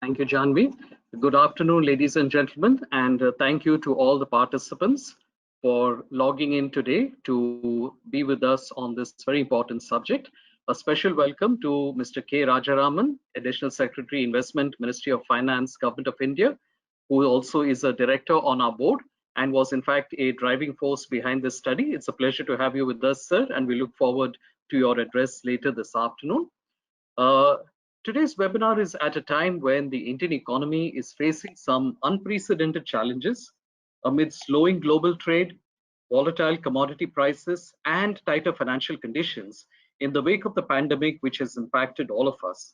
Thank you, Janvi. Good afternoon, ladies and gentlemen, and thank you to all the participants for logging in today to be with us on this very important subject. A special welcome to Mr. K. Rajaraman, Additional Secretary, Investment, Ministry of Finance, Government of India, who also is a director on our board and was in fact a driving force behind this study. It's a pleasure to have you with us, sir, and we look forward to your address later this afternoon. Uh, Today's webinar is at a time when the Indian economy is facing some unprecedented challenges amid slowing global trade, volatile commodity prices, and tighter financial conditions in the wake of the pandemic, which has impacted all of us.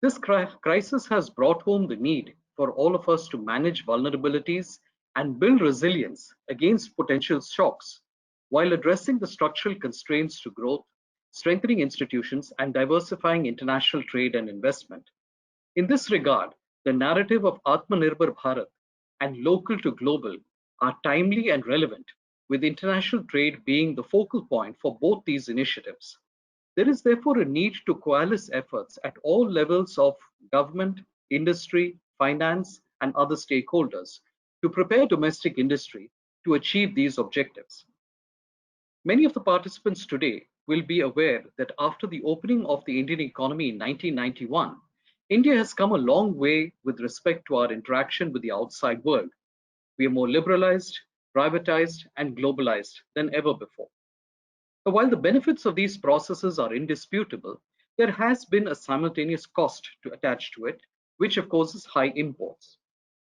This crisis has brought home the need for all of us to manage vulnerabilities and build resilience against potential shocks while addressing the structural constraints to growth, strengthening institutions, and diversifying international trade and investment. In this regard, the narrative of Atmanirbhar Bharat and local to global are timely and relevant, with international trade being the focal point for both these initiatives. There is therefore a need to coalesce efforts at all levels of government, industry, finance, and other stakeholders to prepare domestic industry to achieve these objectives. Many of the participants today will be aware that after the opening of the Indian economy in 1991, India has come a long way with respect to our interaction with the outside world. We are more liberalized, privatized, and globalized than ever before. But while the benefits of these processes are indisputable, there has been a simultaneous cost to attach to it, which of course is high imports.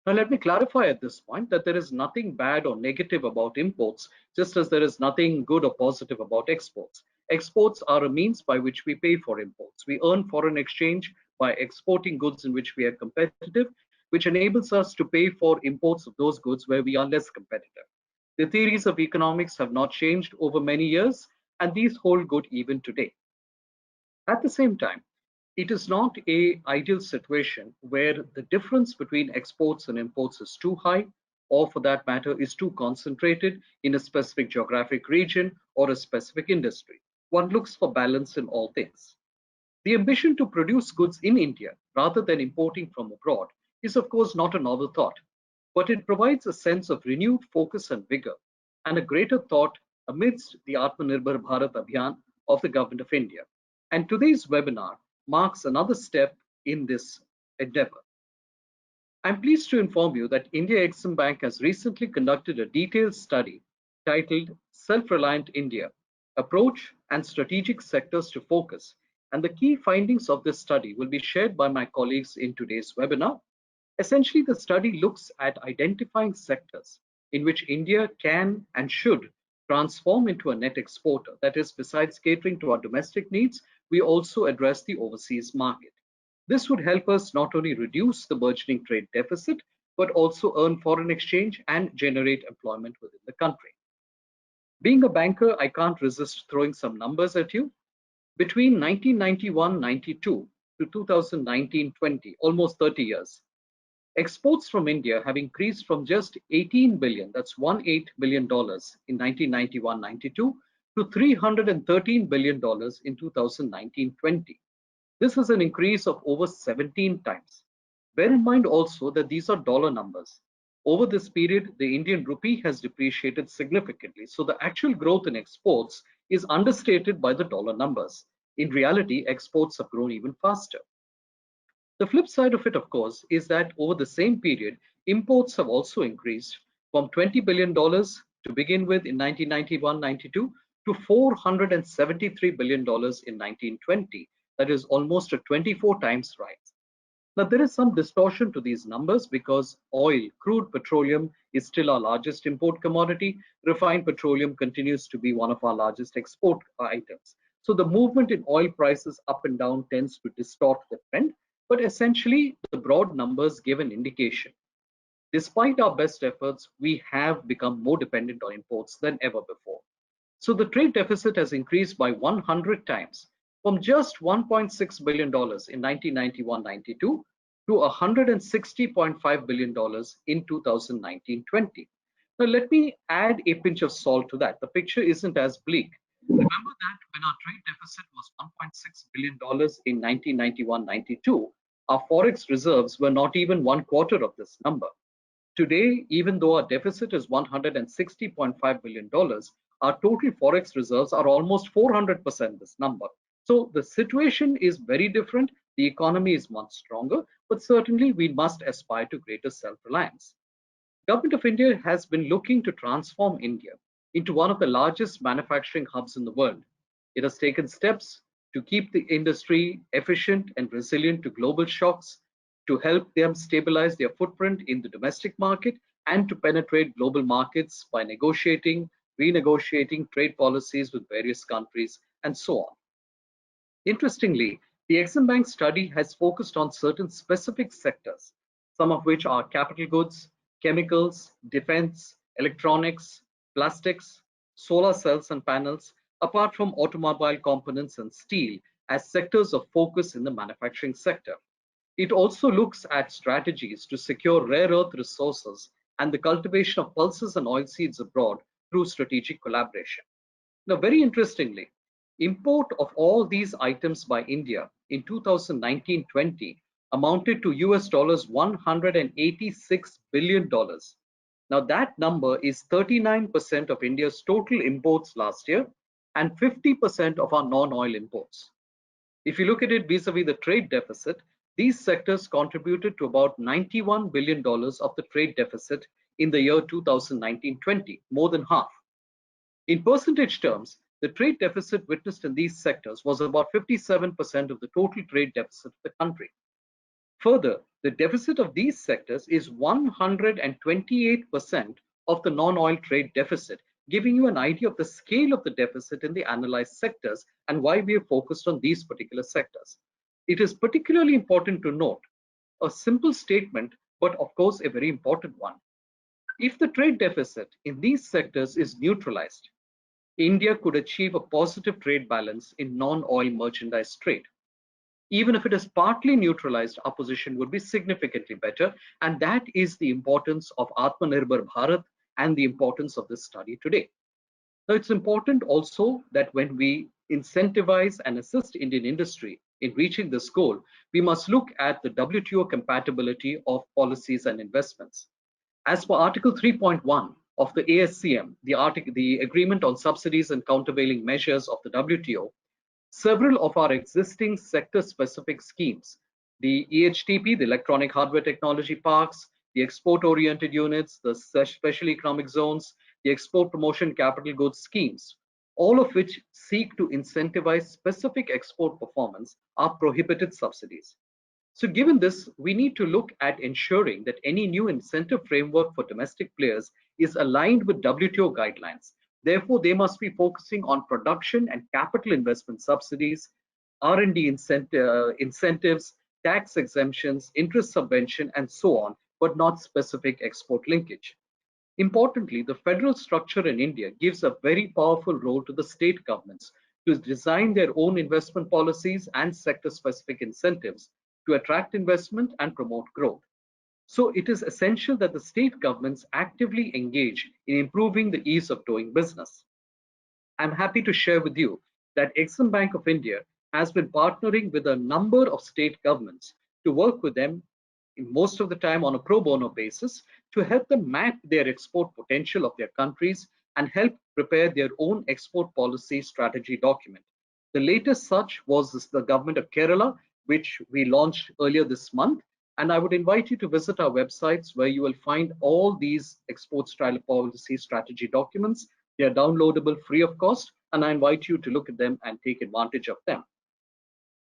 Now, let me clarify at this point that there is nothing bad or negative about imports, just as there is nothing good or positive about exports. Exports are a means by which we pay for imports. We earn foreign exchange by exporting goods in which we are competitive, which enables us to pay for imports of those goods where we are less competitive. The theories of economics have not changed over many years, and these hold good even today. At the same time, it is not an ideal situation where the difference between exports and imports is too high, or for that matter, is too concentrated in a specific geographic region or a specific industry. One looks for balance in all things. The ambition to produce goods in India rather than importing from abroad is of course not a novel thought, but it provides a sense of renewed focus and vigor and a greater thought amidst the Atmanirbhar Bharat Abhiyan of the Government of India. And today's webinar marks another step in this endeavor. I'm pleased to inform you that India Exim Bank has recently conducted a detailed study titled Self-Reliant India, Approach and Strategic Sectors to Focus, and the key findings of this study will be shared by my colleagues in today's webinar. Essentially, the study looks at identifying sectors in which India can and should transform into a net exporter. That is, besides catering to our domestic needs, we also address the overseas market. This would help us not only reduce the burgeoning trade deficit, but also earn foreign exchange and generate employment within the country. Being a banker, I can't resist throwing some numbers at you. Between 1991-92 to 2019-20, almost 30 years, exports from India have increased from just 18 billion, that's $18 billion in 1991-92 to $313 billion in 2019-20. This is an increase of over 17 times. Bear in mind also that these are dollar numbers. Over this period, the Indian rupee has depreciated significantly, so the actual growth in exports is understated by the dollar numbers. In reality, exports have grown even faster. The flip side of it, of course, is that over the same period, imports have also increased from $20 billion to begin with in 1991-92 to $473 billion in 1920. That is almost a 24 times rise. Now, there is some distortion to these numbers because oil, crude petroleum, is still our largest import commodity. Refined petroleum continues to be one of our largest export items. So the movement in oil prices up and down tends to distort the trend, but essentially the broad numbers give an indication. Despite our best efforts, we have become more dependent on imports than ever before. So the trade deficit has increased by 100 times, from just $1.6 billion in 1991-92 to $160.5 billion in 2019-20. Now let me add a pinch of salt to that. The picture isn't as bleak. Remember that when our trade deficit was $1.6 billion in 1991-92, our forex reserves were not even 1/4 of this number. Today, even though our deficit is $160.5 billion, our total forex reserves are almost 400% this number. So the situation is very different. The economy is much stronger, but certainly we must aspire to greater self-reliance. Government of India has been looking to transform India into one of the largest manufacturing hubs in the world. It has taken steps to keep the industry efficient and resilient to global shocks, to help them stabilize their footprint in the domestic market, and to penetrate global markets by negotiating, renegotiating trade policies with various countries, and so on. Interestingly, the Exim Bank study has focused on certain specific sectors, some of which are capital goods, chemicals, defense, electronics, plastics, solar cells and panels, apart from automobile components and steel as sectors of focus in the manufacturing sector. It also looks at strategies to secure rare earth resources and the cultivation of pulses and oilseeds abroad through strategic collaboration. Now, very interestingly, import of all these items by India in 2019-20 amounted to US dollars $186 billion. Now, that number is 39% of India's total imports last year and 50% of our non-oil imports. If you look at it vis-a-vis the trade deficit, these sectors contributed to about $91 billion of the trade deficit in the year 2019-20, more than half. In percentage terms, the trade deficit witnessed in these sectors was about 57% of the total trade deficit of the country. Further, the deficit of these sectors is 128% of the non-oil trade deficit, giving you an idea of the scale of the deficit in the analyzed sectors and why we are focused on these particular sectors. It is particularly important to note a simple statement, but of course a very important one. If the trade deficit in these sectors is neutralized, India could achieve a positive trade balance in non-oil merchandise trade. Even if it is partly neutralized, our position would be significantly better, and that is the importance of Atmanirbhar Bharat and the importance of this study today. Now, it's important also that when we incentivize and assist Indian industry in reaching this goal, we must look at the WTO compatibility of policies and investments. As per Article 3.1 of the ASCM, the Agreement on Subsidies and Countervailing Measures of the WTO, several of our existing sector-specific schemes, the EHTP, the Electronic Hardware Technology Parks, the export-oriented units, the special economic zones, the export promotion capital goods schemes, all of which seek to incentivize specific export performance, are prohibited subsidies. So given this, we need to look at ensuring that any new incentive framework for domestic players is aligned with WTO guidelines. Therefore, they must be focusing on production and capital investment subsidies, R&D incentives, tax exemptions, interest subvention, and so on, but not specific export linkage. Importantly, the federal structure in India gives a very powerful role to the state governments to design their own investment policies and sector-specific incentives to attract investment and promote growth. So it is essential that the state governments actively engage in improving the ease of doing business. I'm happy to share with you that Exim Bank of India has been partnering with a number of state governments to work with them most of the time on a pro bono basis to help them map their export potential of their countries and help prepare their own export policy strategy document. The latest such was the government of Kerala, which we launched earlier this month. And I would invite you to visit our websites where you will find all these export style policy strategy documents. They are downloadable free of cost, and I invite you to look at them and take advantage of them.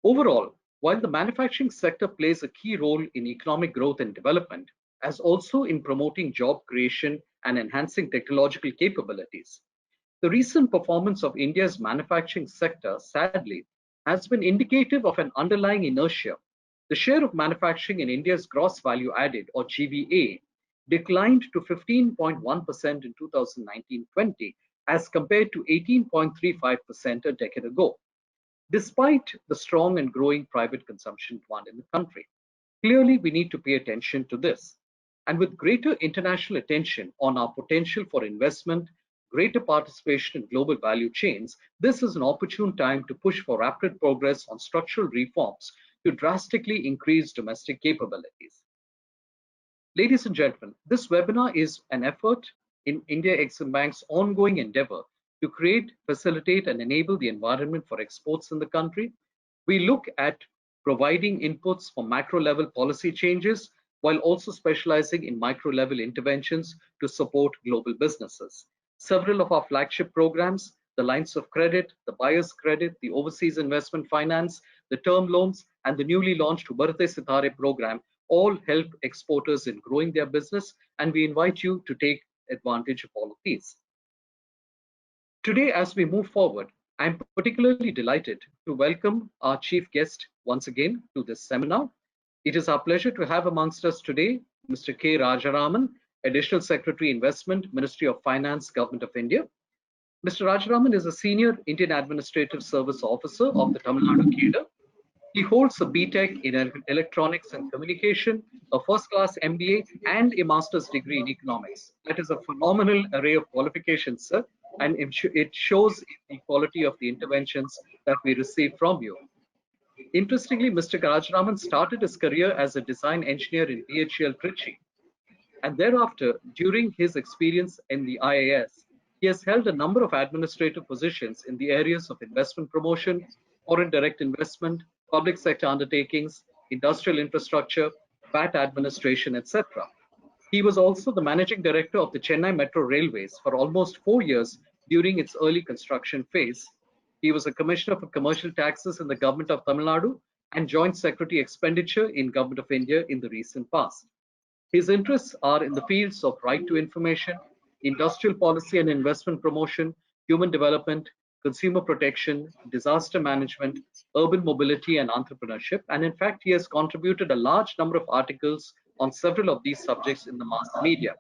Overall, while the manufacturing sector plays a key role in economic growth and development, as also in promoting job creation and enhancing technological capabilities, the recent performance of India's manufacturing sector, sadly, has been indicative of an underlying inertia. The share of manufacturing in India's gross value added, or GVA, declined to 15.1% in 2019-20 as compared to 18.35% a decade ago, despite the strong and growing private consumption demand in the country. Clearly, we need to pay attention to this. And with greater international attention on our potential for investment, greater participation in global value chains, this is an opportune time to push for rapid progress on structural reforms to drastically increase domestic capabilities. Ladies and gentlemen, this webinar is an effort in India Exim Bank's ongoing endeavor to create, facilitate, and enable the environment for exports in the country. We look at providing inputs for macro level policy changes while also specializing in micro level interventions to support global businesses. Several of our flagship programs, the lines of credit, the buyer's credit, the overseas investment finance, the term loans, and the newly launched Ubarte Sitare program all help exporters in growing their business, and we invite you to take advantage of all of these. Today, as we move forward, I'm particularly delighted to welcome our chief guest once again to this seminar. It is our pleasure to have amongst us today Mr. K. Rajaraman, Additional Secretary Investment, Ministry of Finance, Government of India. Mr. Rajaraman is a Senior Indian Administrative Service Officer of the Tamil Nadu cadre. He holds a BTech in Electronics and Communication, a first-class MBA, and a master's degree in economics. That is a phenomenal array of qualifications, sir, and it shows the quality of the interventions that we receive from you. Interestingly, Mr. Rajaraman started his career as a design engineer in BHEL Trichy, and thereafter, during his experience in the IAS, he has held a number of administrative positions in the areas of investment promotion, foreign direct investment, public sector undertakings, industrial infrastructure, VAT administration, etc. He was also the managing director of the Chennai Metro Railways for almost 4 years during its early construction phase. He was a commissioner for commercial taxes in the government of Tamil Nadu and joint secretary expenditure in Government of India in the recent past. His interests are in the fields of right to information, industrial policy and investment promotion, human development, consumer protection, disaster management, urban mobility, and entrepreneurship. And in fact, he has contributed a large number of articles on several of these subjects in the mass media.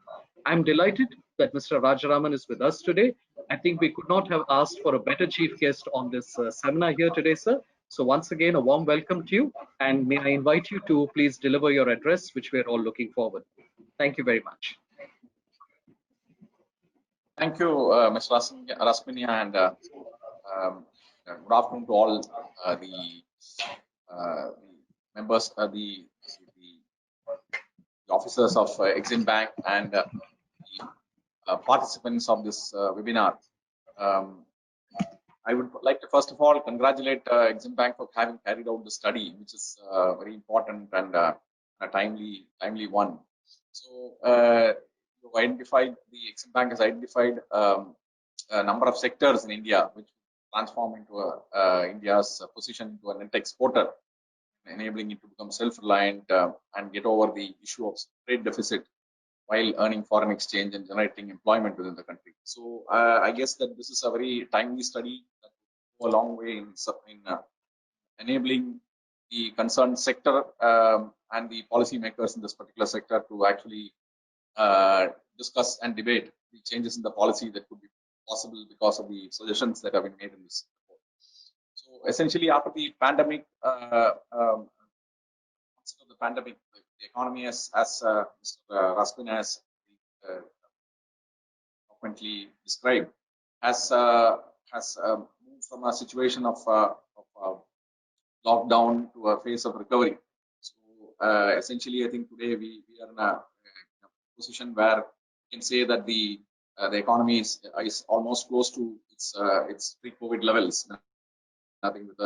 I'm delighted that Mr. Rajaraman is with us today. I think we could not have asked for a better chief guest on this seminar here today, sir. So once again, a warm welcome to you, and may I invite you to please deliver your address, which we're all looking forward. Thank you very much. Thank you, Ms. Rasminia, and good afternoon to all the members, the officers of Exim Bank and the participants of this webinar. I would like to first of all congratulate Exim Bank for having carried out the study, which is very important and a timely one. So, you've identified, the Exim Bank has identified a number of sectors in India which transform into India's position to a net exporter, enabling it to become self-reliant and get over the issue of trade deficit while earning foreign exchange and generating employment within the country. So I guess that this is a very timely study that will go a long way in enabling the concerned sector and the policymakers in this particular sector to actually discuss and debate the changes in the policy that could be possible because of the suggestions that have been made in this report. So essentially, after the pandemic, the economy as Mr. Raskin has frequently described, has moved from a situation of lockdown to a phase of recovery. So essentially, I think today we are in a position where we can say that the economy is almost close to its pre-COVID levels. I think with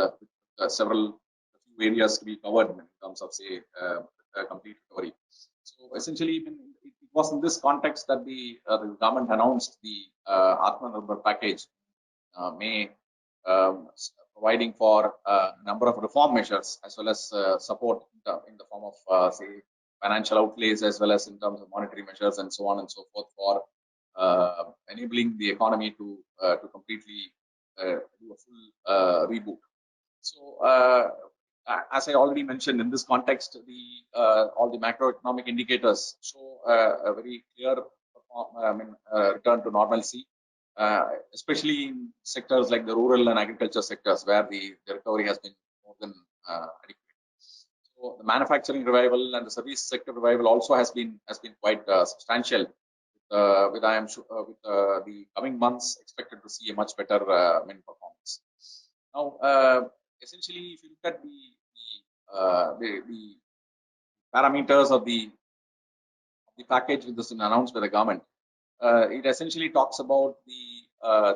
several few areas to be covered in terms of, say, complete recovery. So essentially, it was in this context that the government announced the Atmanirbhar package, May, providing for a number of reform measures as well as support in the form of, say, financial outlays as well as in terms of monetary measures and so on and so forth for enabling the economy to completely do a full reboot. So, as I already mentioned, in this context, all the macroeconomic indicators show a very clear return to normalcy, especially in sectors like the rural and agriculture sectors, where the recovery has been more than adequate. So the manufacturing revival and the service sector revival also has been quite substantial. With I am sure with the coming months expected to see a much better performance. Now, essentially, if you look at the parameters of the package which has been announced by the government. It essentially talks about the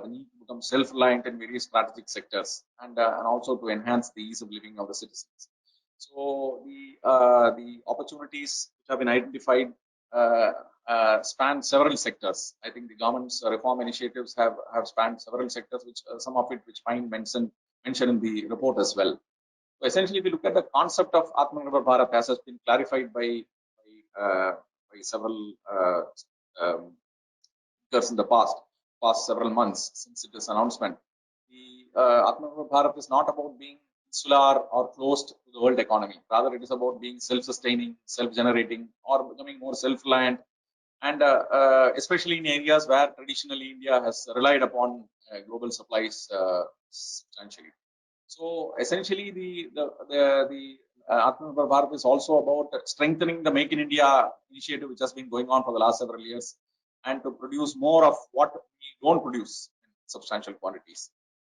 need to become self-reliant in various strategic sectors and also to enhance the ease of living of the citizens. So the opportunities which have been identified span several sectors. I think the government's reform initiatives have spanned several sectors, which some of it which find mentioned in the report as well. So essentially, if you look at the concept of Atmanirbhar Bharat, as has been clarified by several speakers in the past several months since its announcement, the Atmanirbhar Bharat is not about being insular or closed to the world economy. Rather, it is about being self-sustaining, self-generating, or becoming more self-reliant, and especially in areas where traditionally India has relied upon global supplies substantially. So essentially, the Atmanirbhar Bharat is also about strengthening the Make in India initiative, which has been going on for the last several years, and to produce more of what we don't produce in substantial quantities,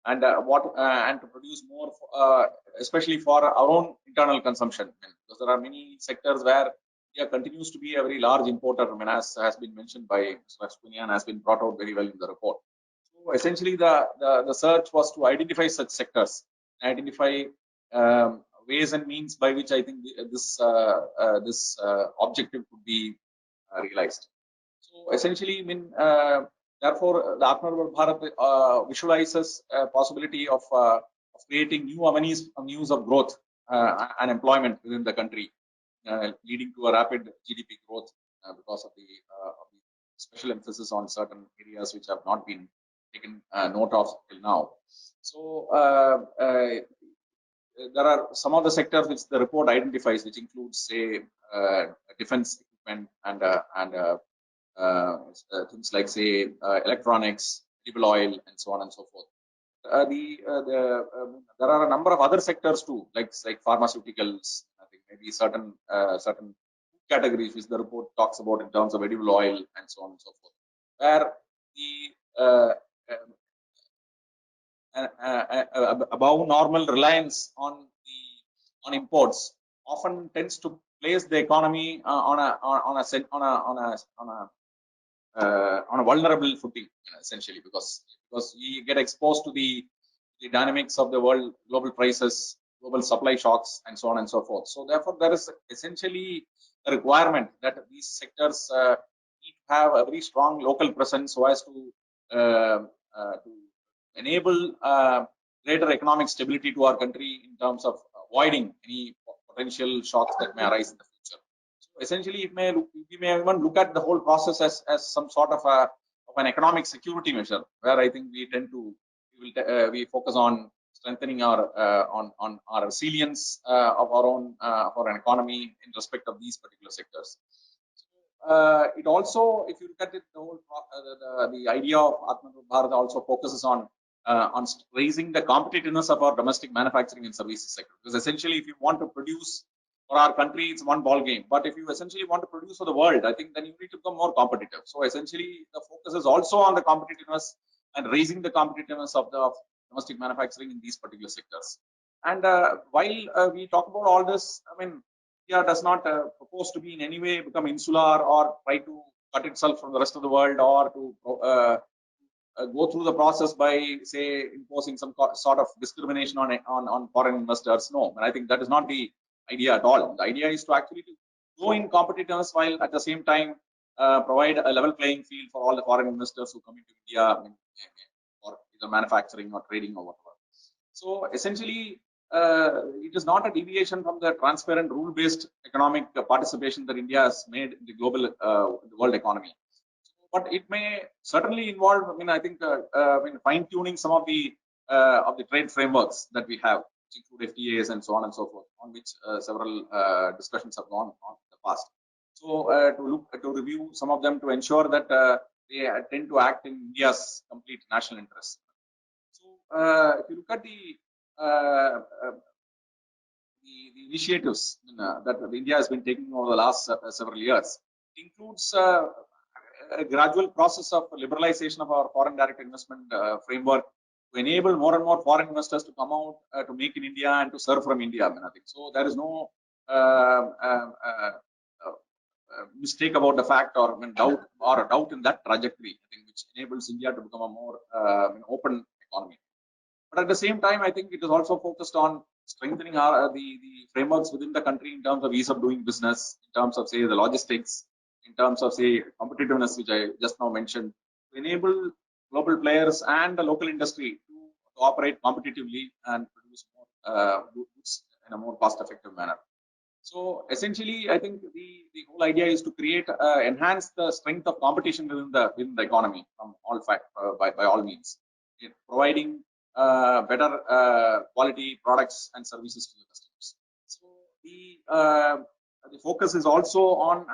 and and to produce more, especially for our own internal consumption, because there are many sectors where India continues to be a very large importer, as has been mentioned by Mr. Rajpunian and has been brought out very well in the report. So essentially, the search was to identify such sectors, identify ways and means by which I think this objective could be realized. So essentially, I mean, therefore, the Atmanirbhar Bharat visualizes a possibility of creating new avenues of growth and employment within the country, leading to a rapid GDP growth because of the special emphasis on certain areas which have not been taken note of till now. So there are some of the sectors which the report identifies, which includes, say, defense equipment and things like, say, electronics, edible oil, and so on and so forth. There are a number of other sectors too, like pharmaceuticals. I think maybe certain categories which the report talks about in terms of edible oil and so on and so forth, where the above normal reliance on imports often tends to place the economy on a vulnerable footing, essentially, because we get exposed to the dynamics of the world, global prices, global supply shocks, and so on and so forth. So therefore, there is essentially a requirement that these sectors need to have a very strong local presence so as to enable greater economic stability to our country in terms of avoiding any potential shocks that may arise in the future. So essentially, we may even look at the whole process as some sort of an economic security measure, where I think we focus on strengthening our resilience of our own economy in respect of these particular sectors. It also, if you look at it, the idea of Atmanirbhar Bharat also focuses on raising the competitiveness of our domestic manufacturing and services sector. Because essentially, if you want to produce for our country, it's one ball game. But if you essentially want to produce for the world, I think then you need to become more competitive. So essentially, the focus is also on the competitiveness and raising the competitiveness of the domestic manufacturing in these particular sectors. And while we talk about all this, I mean, India does not propose to be in any way become insular or try to cut itself from the rest of the world, or to go through the process by, say, imposing some sort of discrimination on foreign investors. No, and I think that is not the idea at all. The idea is to actually go in competitiveness while at the same time provide a level playing field for all the foreign investors who come into India for either manufacturing or trading or whatever. So essentially, it is not a deviation from the transparent, rule-based economic participation that India has made in the global, the world economy. But it may certainly involve, I mean, I think, fine-tuning some of the trade frameworks that we have, which include FTAs and so on and so forth, on which several discussions have gone on in the past. So to review some of them to ensure that they tend to act in India's complete national interest. So if you look at the initiatives that India has been taking over the last several years, it includes a gradual process of liberalization of our foreign direct investment framework, to enable more and more foreign investors to come out to make in India and to serve from India. I mean, I think so. There is no mistake about the fact or doubt or a doubt in that trajectory, I think, which enables India to become a more open economy. But at the same time, I think it is also focused on strengthening the frameworks within the country in terms of ease of doing business, in terms of, say, the logistics, in terms of, say, competitiveness, which I just now mentioned, to enable global players and the local industry to operate competitively and produce more goods in a more cost-effective manner. So essentially, I think the whole idea is to create, enhance the strength of competition within the economy from all by all means, providing better quality products and services to the customers. So the focus is also on,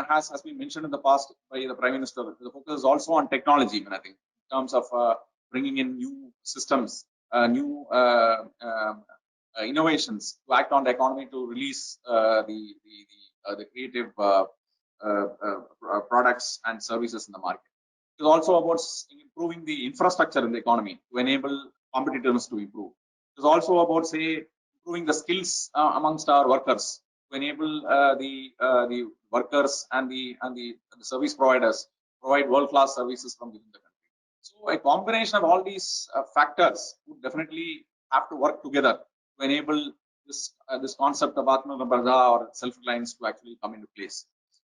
has been mentioned in the past by the Prime Minister. The focus is also on technology, and I think in terms of bringing in new systems, new innovations to act on the economy to release the creative products and services in the market. It is also about improving the infrastructure in the economy to enable competitiveness to improve. It is also about, say, improving the skills amongst our workers to enable the workers and the service providers provide world-class services from within the country. So a combination of all these factors would definitely have to work together to enable this concept of Atmanirbhar or self-reliance to actually come into place.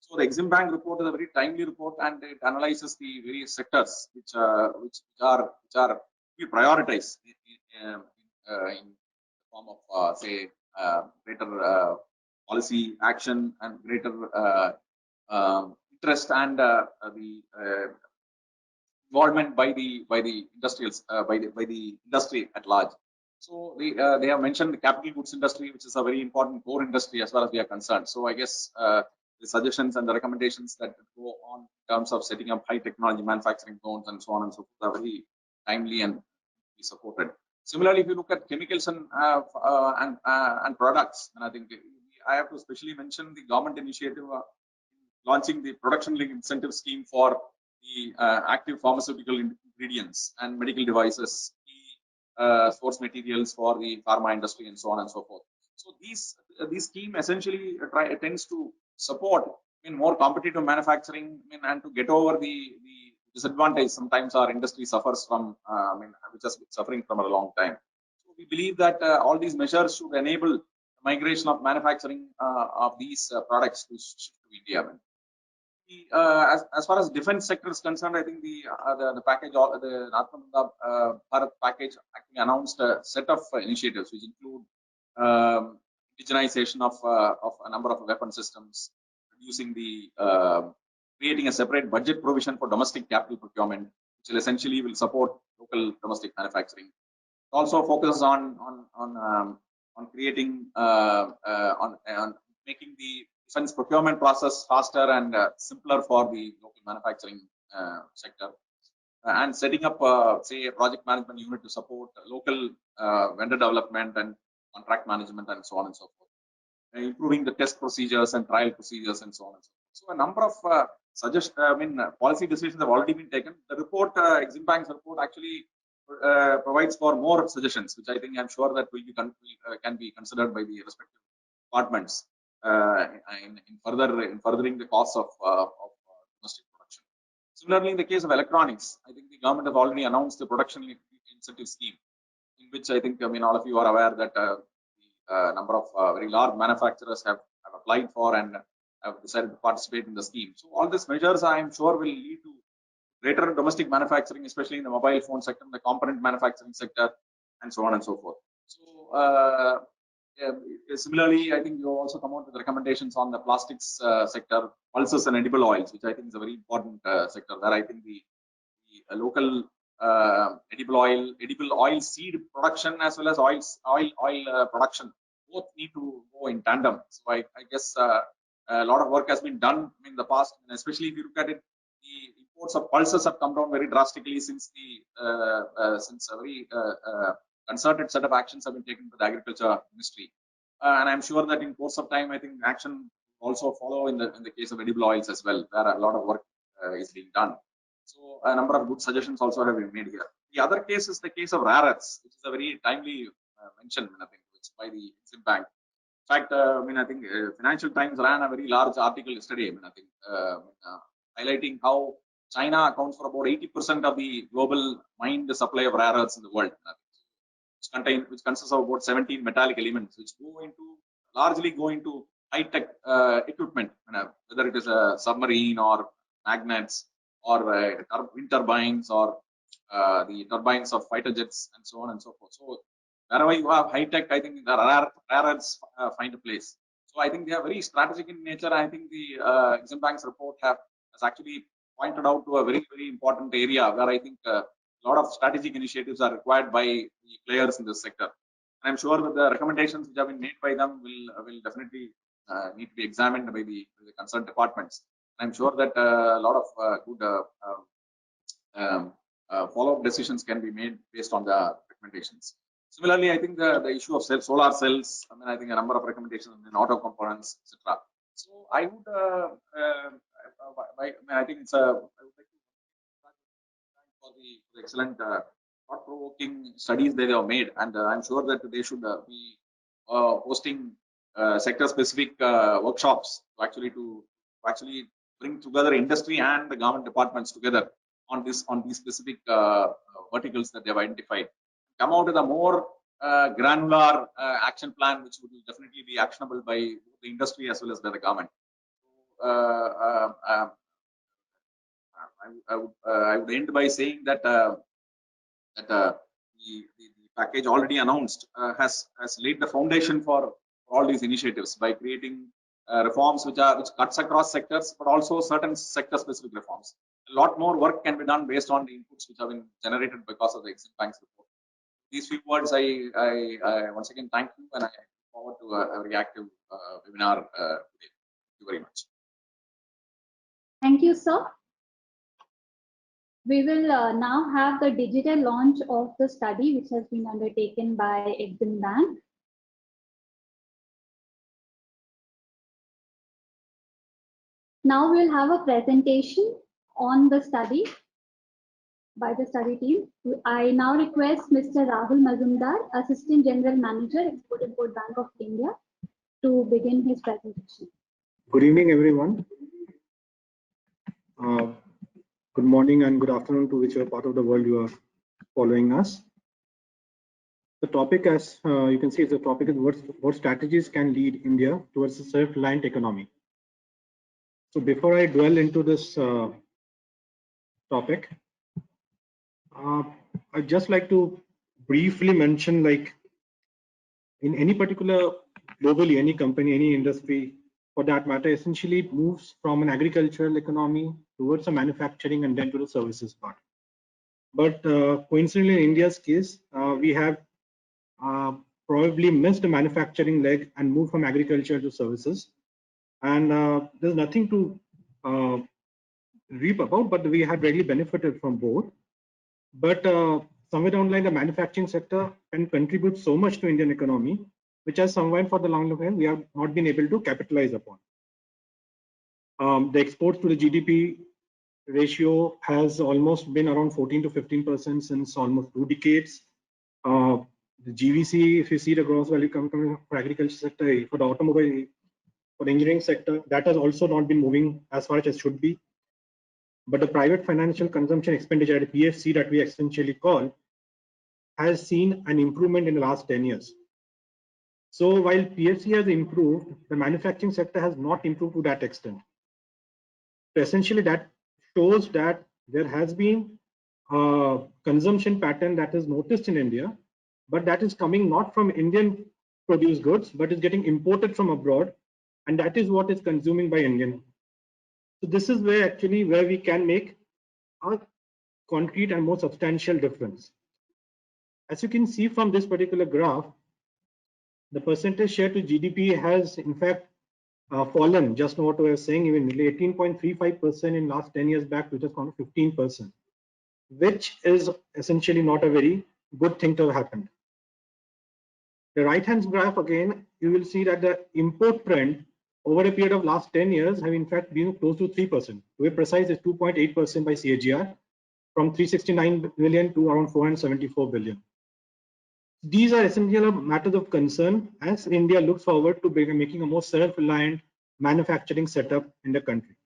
So the Exim Bank report is a very timely report, and it analyzes the various sectors which are prioritized in the form of say greater policy action and greater interest and the involvement by the industrials by the industry at large. So they have mentioned the capital goods industry, which is a very important core industry as far as we are concerned. So I guess the suggestions and the recommendations that go on in terms of setting up high technology manufacturing zones and so on and so forth are very timely and be supported. Similarly, if you look at chemicals and products, and I think I have to especially mention the government initiative launching the production link incentive scheme for the active pharmaceutical ingredients and medical devices, source materials for the pharma industry, and so on and so forth. So this scheme essentially tends to support more competitive manufacturing and to get over the disadvantage sometimes our industry suffers from, which has been suffering from a long time. So we believe that all these measures should enable the migration of manufacturing of these products to India. As far as defense sector is concerned, I think the package, the Atmanirbhar Bharat package, actually announced a set of initiatives which include indigenization of a number of weapon systems, reducing creating a separate budget provision for domestic capital procurement, which will essentially support local domestic manufacturing. It also focuses on creating on making the defense procurement process faster and simpler for the local manufacturing sector, and setting up, say, a project management unit to support local vendor development and contract management and so on and so forth, improving the test procedures and trial procedures and so on and so forth. So a number of policy decisions have already been taken. The report, Exim Bank's report, actually provides for more suggestions, which I think I'm sure that can be considered by the respective departments in furthering the cause of domestic production. Similarly, in the case of electronics, I think the government has already announced the production incentive scheme, in which I think all of you are aware that the number of very large manufacturers have applied for and have decided to participate in the scheme. So all these measures, I am sure, will lead to greater domestic manufacturing, especially in the mobile phone sector, the component manufacturing sector, and so on and so forth. So similarly, I think you also come out with recommendations on the plastics sector, pulses and edible oils, which I think is a very important sector, where I think the local edible oil seed production as well as oil production both need to go in tandem. So I guess a lot of work has been done in the past, and especially if you look at it, the imports of pulses have come down very drastically since a very concerted set of actions have been taken by the Agriculture Ministry, and I'm sure that in course of time, I think action also follow in the case of edible oils as well, where a lot of work is being done. So a number of good suggestions also have been made here. The other case is the case of rare earths, which is a very timely mention, I think, which by the Exim Bank. In fact, I think Financial Times ran a very large article yesterday, I think, highlighting how China accounts for about 80% of the global mined supply of rare earths in the world, which consists of about 17 metallic elements, which largely go into high-tech equipment, whether it is a submarine or magnets or wind turbines or the turbines of fighter jets and so on and so forth. So wherever you have high-tech, I think the rare earths find a place. So I think they are very strategic in nature. I think the Exim Bank's report has actually pointed out to a very, very important area where I think a lot of strategic initiatives are required by the players in this sector. I'm sure that the recommendations which have been made by them will definitely need to be examined by the concerned departments. I'm sure that a lot of good follow-up decisions can be made based on the recommendations. Similarly, I think the issue of solar cells, I think a number of recommendations in auto components, etc. So I would, I think it's I would like to thank for the excellent thought-provoking studies they have made, and I'm sure that they should be hosting sector-specific workshops to actually bring together industry and the government departments together on these specific verticals that they have identified. Come out with a more granular action plan, which would definitely be actionable by the industry as well as by the government. I would end by saying that the package already announced has laid the foundation for all these initiatives by creating reforms which cuts across sectors, but also certain sector-specific reforms. A lot more work can be done based on the inputs which have been generated because of the Exim Bank's report. These few words, I once again thank you, and I look forward to a very active webinar today. Thank you very much. Thank you, sir. We will now have the digital launch of the study which has been undertaken by Exim Bank. Now we'll have a presentation on the study by the study team. I now request Mr. Rahul Mazumdar, Assistant General Manager, Export-Import Bank of India, to begin his presentation. Good evening, everyone. Good morning and good afternoon to whichever part of the world you are following us. The topic, as you can see, is the topic is what strategies can lead India towards a self-reliant economy. So before I dwell into this topic, I'd just like to briefly mention, like, in any particular globally, any company, any industry for that matter, essentially moves from an agricultural economy towards a manufacturing and then to the services part. But coincidentally, in India's case, we have probably missed the manufacturing leg and moved from agriculture to services. And there's nothing to reap about, but we have really benefited from both. But somewhere down the line, the manufacturing sector can contribute so much to Indian economy, which has somewhere for the long run we have not been able to capitalize upon. The exports to the GDP ratio has almost been around 14 to 15% since almost 2 decades. The GVC, if you see the gross value coming for agriculture sector, for the automobile, for the engineering sector, that has also not been moving as far as it should be. But the private financial consumption expenditure, the PFC that we essentially call, has seen an improvement in the last 10 years. So while PFC has improved, the manufacturing sector has not improved to that extent. So essentially that shows that there has been a consumption pattern that is noticed in India, but that is coming not from Indian produced goods, but is getting imported from abroad, and that is what is consuming by Indian. So this is where we can make a concrete and more substantial difference. As you can see from this particular graph, the percentage share to GDP has in fact fallen, just what I was saying, even 18.35% in last 10 years back, which has gone to 15%, which is essentially not a very good thing to have happened. The right-hand graph, again, you will see that the import trend over a period of last 10 years have in fact been close to 3%. To be precise, it's 2.8% by CAGR from 369 billion to around 474 billion. These are essential matters of concern as India looks forward to making a more self-reliant manufacturing setup in the country.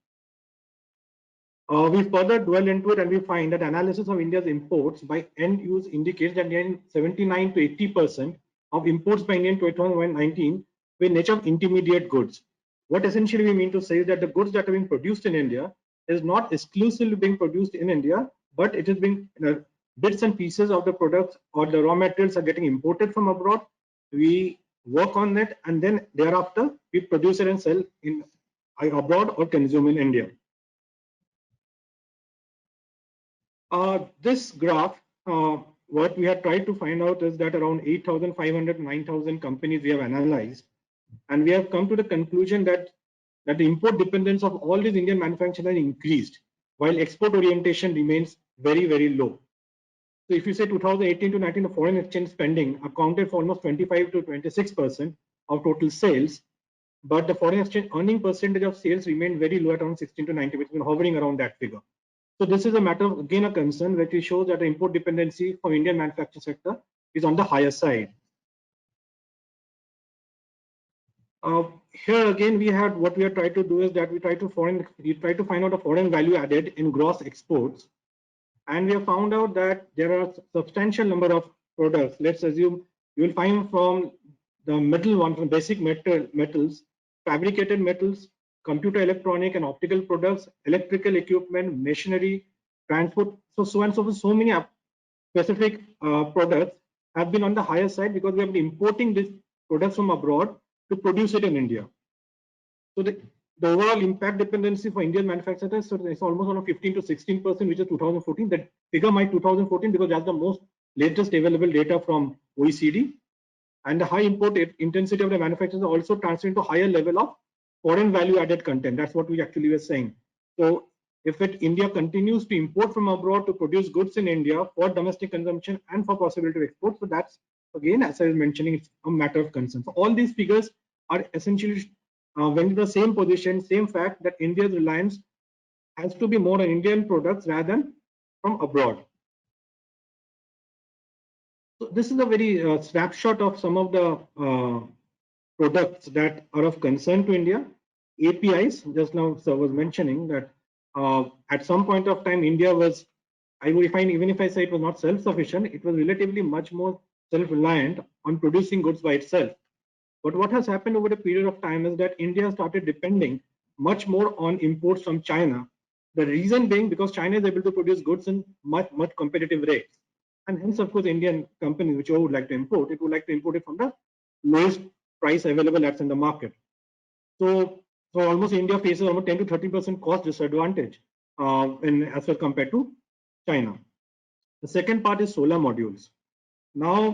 We further dwell into it and we find that analysis of India's imports by end use indicates that 79 to 80% of imports by India in 2019 were nature of intermediate goods. What essentially we mean to say is that the goods that are being produced in India is not exclusively being produced in India, but it is being bits and pieces of the products or the raw materials are getting imported from abroad. We work on it and then thereafter we produce it and sell in abroad or consume in India. This graph, what we have tried to find out is that around 8,500 to 9,000 companies we have analyzed, and we have come to the conclusion that the import dependence of all these Indian manufacturers increased, while export orientation remains very, very low. So if you say 2018 to 19, the foreign exchange spending accounted for almost 25 to 26% of total sales, but the foreign exchange earning percentage of sales remained very low at around 16 to 19, which has been hovering around that figure. So this is a matter of, again, a concern which shows that the import dependency for Indian manufacturing sector is on the higher side. Here again, we had what we have tried to do is that we try to find out the foreign value added in gross exports, and we have found out that there are substantial number of products. Let's assume you will find from the middle one, from basic metals, fabricated metals, computer electronic and optical products, electrical equipment, machinery, transport, so many specific products have been on the higher side because we have been importing these products from abroad to produce it in India. So the overall impact dependency for Indian manufacturers, so it's almost on 15 to 16%, which is 2014. That figure might 2014 because that's the most latest available data from OECD. And the high import intensity of the manufacturers also translates to higher level of foreign value added content. That's what we actually were saying. So if India continues to import from abroad to produce goods in India for domestic consumption and for possibility of export, so that's again, as I was mentioning, it's a matter of concern. So all these figures are essentially when in the same position, same fact that India's reliance has to be more on Indian products rather than from abroad. So this is a very snapshot of some of the products that are of concern to India. APIs, just now sir was mentioning that at some point of time India was, even if I say it was not self-sufficient, it was relatively much more self-reliant on producing goods by itself. But what has happened over a period of time is that India started depending much more on imports from China. The reason being because China is able to produce goods in much competitive rates. And hence, of course, Indian companies which would like to import, it would like to import it from the lowest price available that's in the market. So almost India faces almost 10 to 30% cost disadvantage as well compared to China. The second part is solar modules. Now,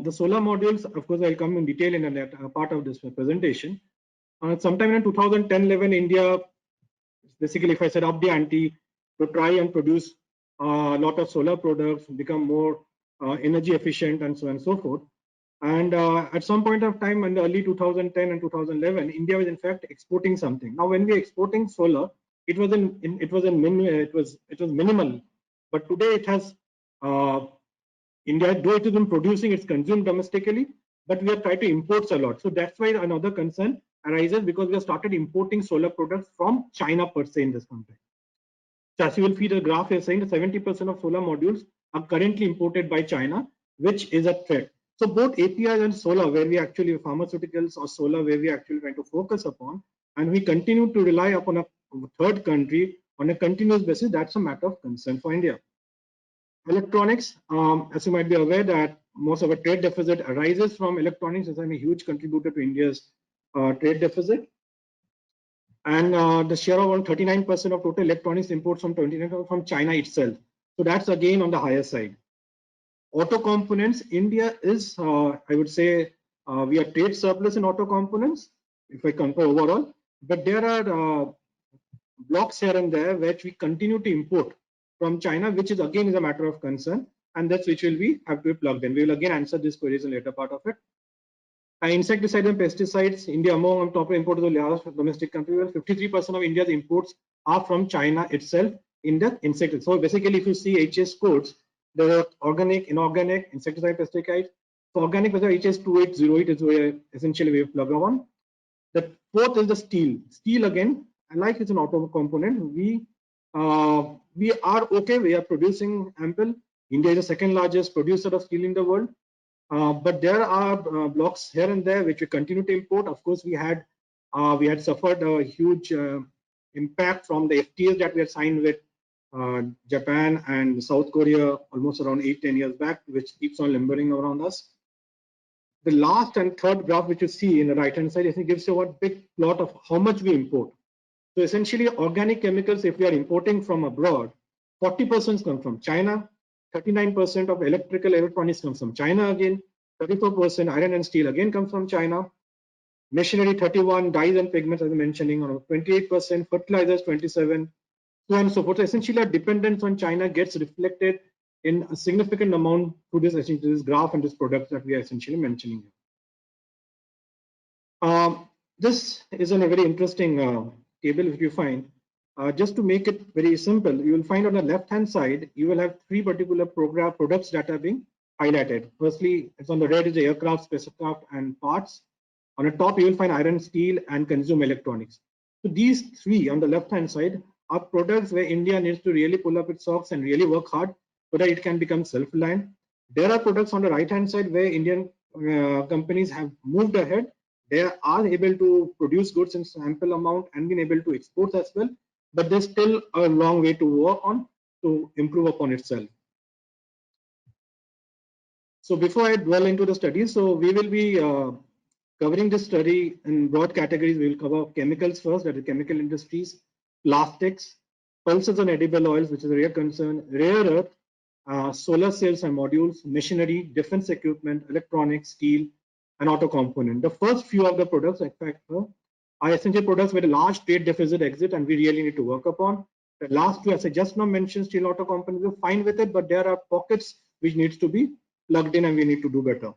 the solar modules, of course, I'll come in detail in a part of this presentation. Sometime in 2010-11, India, basically, if I set up the ante to try and produce a lot of solar products, become more energy efficient, and so on and so forth. And at some point of time in the early 2010 and 2011, India was in fact exporting something. Now, when we are exporting solar, it was minimal, but today it has. India, though it has been producing, it's consumed domestically, but we have tried to import a lot. So that's why another concern arises because we have started importing solar products from China per se in this context. So as you will see, the graph is saying that 70% of solar modules are currently imported by China, which is a threat. So both APIs and solar, where we actually pharmaceuticals or solar, where we actually trying to focus upon, and we continue to rely upon a third country on a continuous basis, that's a matter of concern for India. Electronics, as you might be aware that most of our trade deficit arises from electronics, is a huge contributor to India's trade deficit. And the share of around 39% of total electronics imports from China itself. So that's again on the higher side. Auto components, India is, I would say, we are trade surplus in auto components, if I compare overall, but there are blocks here and there which we continue to import from China, which is again is a matter of concern, and that's which will be have to be plugged in. We will again answer these queries in later part of it. Insecticides and pesticides, India among top importers of large domestic country, 53% of India's imports are from China itself, in the insecticide. So basically, if you see HS codes, there are organic, inorganic, insecticide, pesticide. So organic pesticide HS2808 is where essentially we plug on. The fourth is the steel. Steel again, like it's an auto component. We are okay. We are producing ample. India is the second largest producer of steel in the world. But there are blocks here and there which we continue to import. Of course, we had suffered a huge impact from the FTAs that we had signed with Japan and South Korea almost around 8-10 years back, which keeps on limbering around us. The last and third graph which you see in the right hand side, I think gives you a big plot of how much we import. So essentially, organic chemicals, if we are importing from abroad, 40% come from China, 39% of electronics comes from China again, 34% iron and steel again comes from China, machinery 31, dyes and pigments as I'm mentioning, 28%, fertilizers 27, so on and so forth. So essentially, our dependence on China gets reflected in a significant amount through this graph and this product that we are essentially mentioning here. This is a very interesting table if you find. Just to make it very simple, you will find on the left hand side, you will have three particular products that are being highlighted. Firstly, it's on the red is the aircraft, spacecraft and parts. On the top, you will find iron, steel and consumer electronics. So these three on the left hand side are products where India needs to really pull up its socks and really work hard so that it can become self-reliant. There are products on the right hand side where Indian companies have moved ahead. They are able to produce goods in ample amount and been able to export as well, but there's still a long way to work on to improve upon itself. So before I dwell into the study, so we will be covering this study in broad categories. We will cover chemicals first, that is chemical industries, plastics, pulses and edible oils, which is a real concern, rare earth, solar cells and modules, machinery, defense equipment, electronics, steel, and auto component. The first few of the products, in fact, are essential products with a large trade deficit exit, and we really need to work upon. The last two, as I just now mentioned, steel, auto components, we're fine with it, but there are pockets which needs to be plugged in, and we need to do better.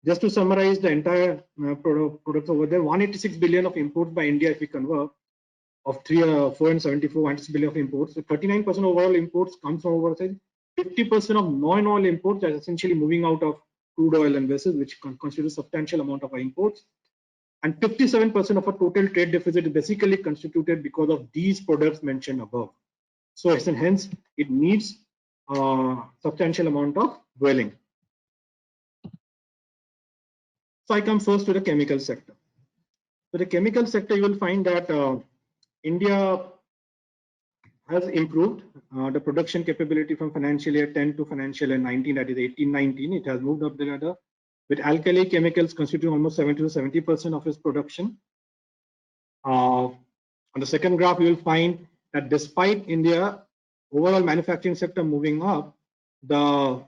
Just to summarize the entire products over there, 186 billion of imports by India if we convert, of 474, 186 billion of imports. So 39% of overall imports comes from overseas. 50% of non-oil imports are essentially moving out of crude oil and vessels, which constitutes a substantial amount of our imports. And 57% of our total trade deficit is basically constituted because of these products mentioned above. So hence, it needs a substantial amount of dwelling. So I come first to the chemical sector. So the chemical sector, you will find that India has improved the production capability from financial year 10 to financial year 19, that is 18-19. It has moved up the ladder, with alkali chemicals constituting almost 70 to 70% of its production. On the second graph, you will find that despite India overall manufacturing sector moving up, the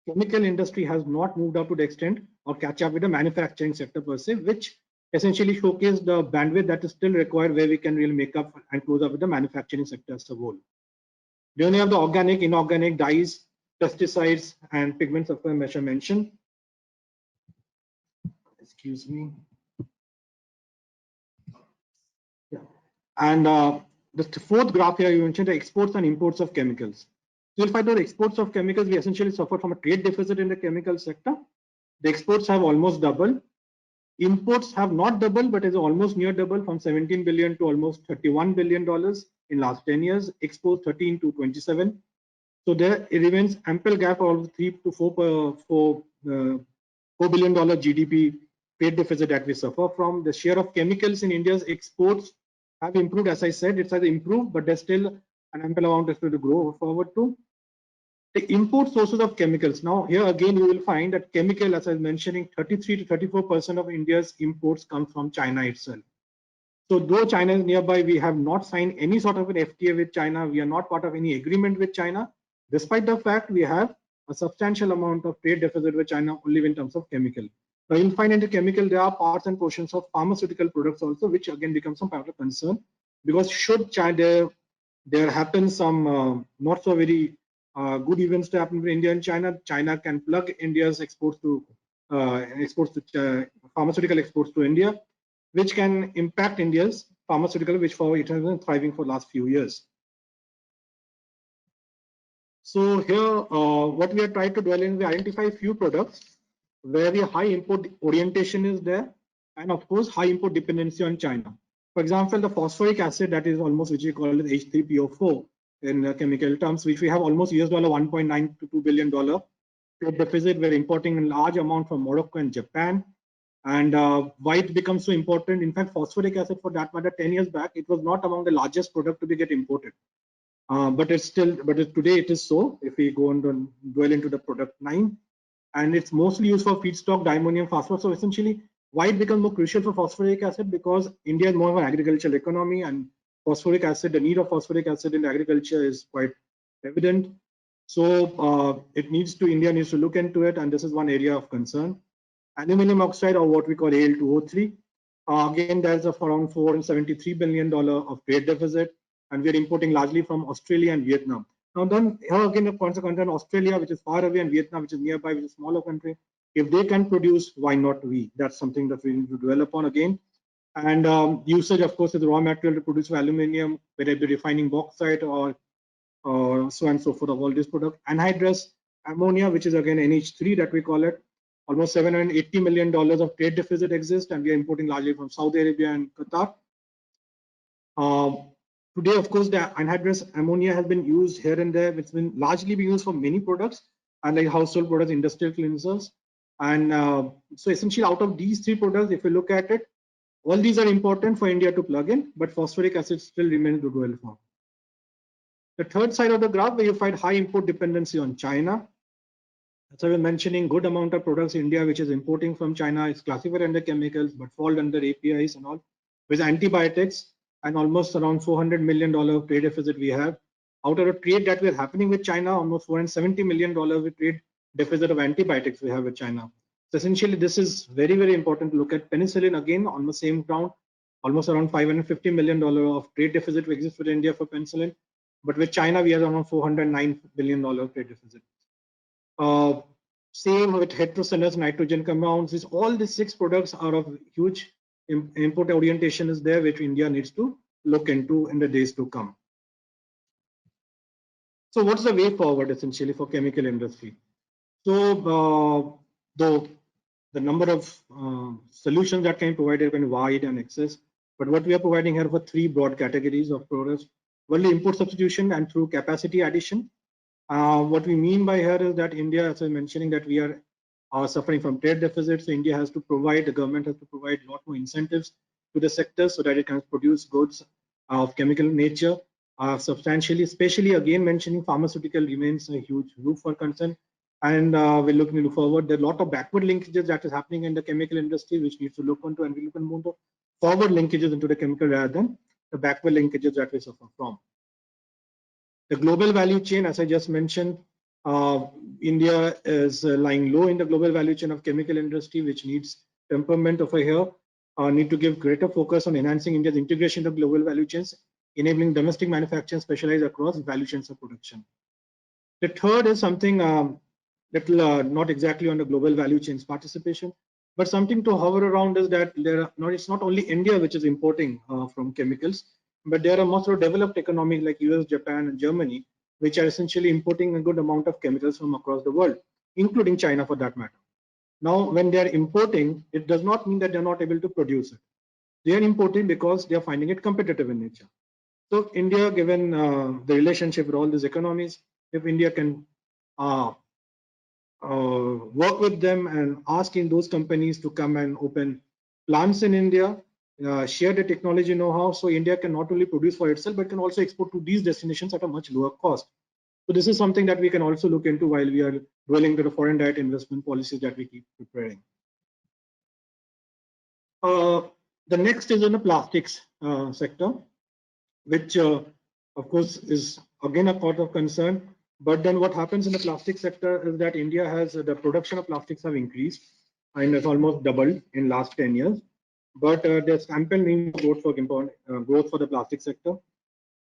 chemical industry has not moved up to the extent or catch up with the manufacturing sector per se, which essentially showcase the bandwidth that is still required where we can really make up and close up with the manufacturing sector as a whole. We only have the organic, inorganic, dyes, pesticides, and pigments of which I mentioned. Excuse me. Yeah. And the fourth graph here, you mentioned the exports and imports of chemicals. So you'll find that the exports of chemicals, we essentially suffer from a trade deficit in the chemical sector. The exports have almost doubled. Imports have not doubled, but is almost near double, from 17 billion to almost $31 billion in last 10 years. Exports 13 to 27. So there it remains ample gap of 3 to 4 billion GDP trade deficit that we suffer from. The share of chemicals in India's exports have improved. As I said, it has improved, but there's still an ample amount to grow forward to. The import sources of chemicals. Now here again, you will find that chemical, as I was mentioning, 33 to 34% of India's imports come from China itself. So though China is nearby, we have not signed any sort of an FTA with China. We are not part of any agreement with China. Despite the fact we have a substantial amount of trade deficit with China only in terms of chemical. Now you'll find in the chemical, there are parts and portions of pharmaceutical products also, which again becomes some part of concern, because should China, there happen some not so very good events to happen with India and China, China can plug India's exports to pharmaceutical exports to India, which can impact India's pharmaceutical, which for it has been thriving for the last few years. So here, what we are trying to dwell in, we identify a few products where the high import orientation is there, and of course, high import dependency on China. For example, the phosphoric acid, that is almost, which we call it H3PO4 in chemical terms, which we have almost $1.9 to $2 billion trade deficit. We're importing a large amount from Morocco and Japan. And why it becomes so important? In fact, phosphoric acid, for that matter, 10 years back, it was not among the largest product to be get imported. But today it is so. If we go on to dwell into the product 9, and it's mostly used for feedstock diammonium phosphate. So essentially, why it becomes more crucial for phosphoric acid? Because India is more of an agricultural economy, and phosphoric acid, the need of phosphoric acid in agriculture is quite evident. So India needs to look into it, and this is one area of concern. Aluminum oxide, or what we call Al2O3. Again, there's around $473 billion of trade deficit, and we're importing largely from Australia and Vietnam. Now then, here again, the points of concern: Australia, which is far away, and Vietnam, which is nearby, which is a smaller country. If they can produce, why not we? That's something that we need to develop on again. And usage, of course, is the raw material to produce aluminium, whether it be refining bauxite or so and so forth of all these products. Anhydrous ammonia, which is again NH3 that we call it, almost $780 million of trade deficit exists, and we are importing largely from Saudi Arabia and Qatar. Today, of course, the anhydrous ammonia has been used here and there. It's been largely being used for many products, and like household products, industrial cleansers. And so essentially, out of these 3 products, if you look at it, all these are important for India to plug in, but phosphoric acid still remains to dwell for. The third side of the graph, where you find high import dependency on China. So we're mentioning good amount of products India which is importing from China is classified under chemicals but fall under APIs and all. With antibiotics and almost around $400 million of trade deficit we have. Out of the trade that we're happening with China, almost $470 million with trade deficit of antibiotics we have with China. So essentially, this is very, very important to look at. Penicillin, again, on the same ground, almost around $550 million of trade deficit exists with India for penicillin. But with China, we have around $409 billion trade deficit. Same with heterogeneous nitrogen compounds. All these 6 products are of huge import orientation is there, which India needs to look into in the days to come. So what's the way forward essentially for chemical industry? So though the number of solutions that can be provided have been wide and excess, but what we are providing here for 3 broad categories of products: only import substitution and through capacity addition. What we mean by here is that India, as I'm mentioning, that we are suffering from trade deficits. So India has to provide, the government has to provide a lot more incentives to the sector so that it can produce goods of chemical nature substantially, especially again mentioning pharmaceutical remains a huge root for concern. And we're looking to look forward. There are a lot of backward linkages that is happening in the chemical industry, which needs to look onto, and we look into forward linkages into the chemical rather than the backward linkages that we suffer from. The global value chain, as I just mentioned, India is lying low in the global value chain of chemical industry, which needs temperament over here. Need to give greater focus on enhancing India's integration of global value chains, enabling domestic manufacturing specialized across value chains of production. The third is something that will not exactly on the global value chains participation, but something to hover around is that it's not only India which is importing from chemicals, but there are most of developed economies like US, Japan, and Germany, which are essentially importing a good amount of chemicals from across the world, including China for that matter. Now, when they are importing, it does not mean that they're not able to produce it. They are importing because they are finding it competitive in nature. So India, given the relationship with all these economies, if India can work with them and asking those companies to come and open plants in India, share the technology know-how, so India can not only produce for itself, but can also export to these destinations at a much lower cost. So this is something that we can also look into while we are dwelling to the foreign direct investment policies that we keep preparing. The next is in the plastics sector, which of course is again a cause of concern. But then what happens in the plastic sector is that India has the production of plastics have increased and has almost doubled in last 10 years. But there's ample need for growth for the plastic sector.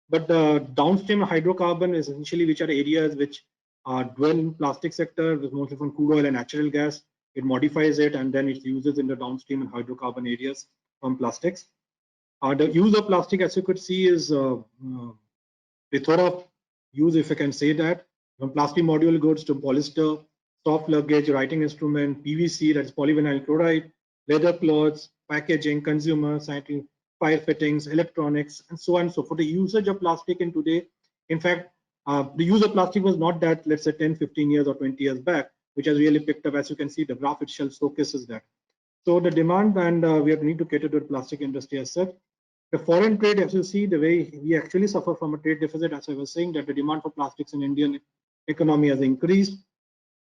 But the downstream hydrocarbon is essentially which are areas which dwell in plastic sector, with mostly from crude oil and natural gas. It modifies it and then it uses in the downstream and hydrocarbon areas from plastics. The use of plastic, as you could see, is plethora of use, if I can say that. from plastic module goods to polyester, soft luggage, writing instrument, PVC, that's polyvinyl chloride, leather clothes, packaging, consumer, sanitary, fire fittings, electronics, and so on and so forth. The usage of plastic in today, in fact, the use of plastic was not that, let's say 10, 15 years or 20 years back, which has really picked up. As you can see, the graph itself showcases that. So the demand, and we need to cater to the plastic industry as such. The foreign trade, as you see, the way we actually suffer from a trade deficit, as I was saying, that the demand for plastics in Indian economy has increased.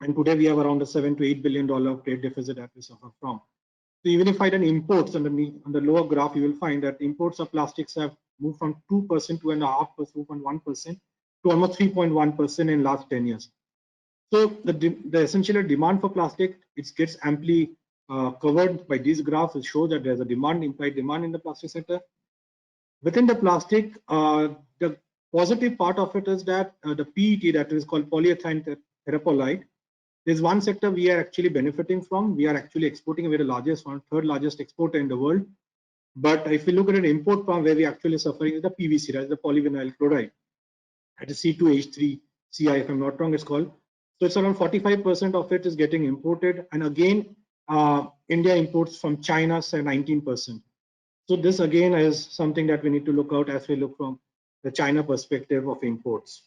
And today we have around a $7 to $8 billion trade deficit that we suffer from. So even if I then imports on the lower graph, you will find that imports of plastics have moved from 2%, 2.5%, 2.1% to almost 3.1% in last 10 years. So the essential demand for plastic, it gets amply covered by these graphs. It shows that there's a demand, implied demand in the plastic sector. Within the plastic, the positive part of it is that the PET, that is called polyethylene terephthalate, there's one sector we are actually benefiting from. We are actually exporting. We're the largest, third largest exporter in the world. But if you look at an import from where we actually suffering is the PVC, that is the polyvinyl chloride. That is C2H3CI, if I'm not wrong, it's called. So it's around 45% of it is getting imported. And again, India imports from China, say 19%. So this again is something that we need to look out as we look from the China perspective of imports.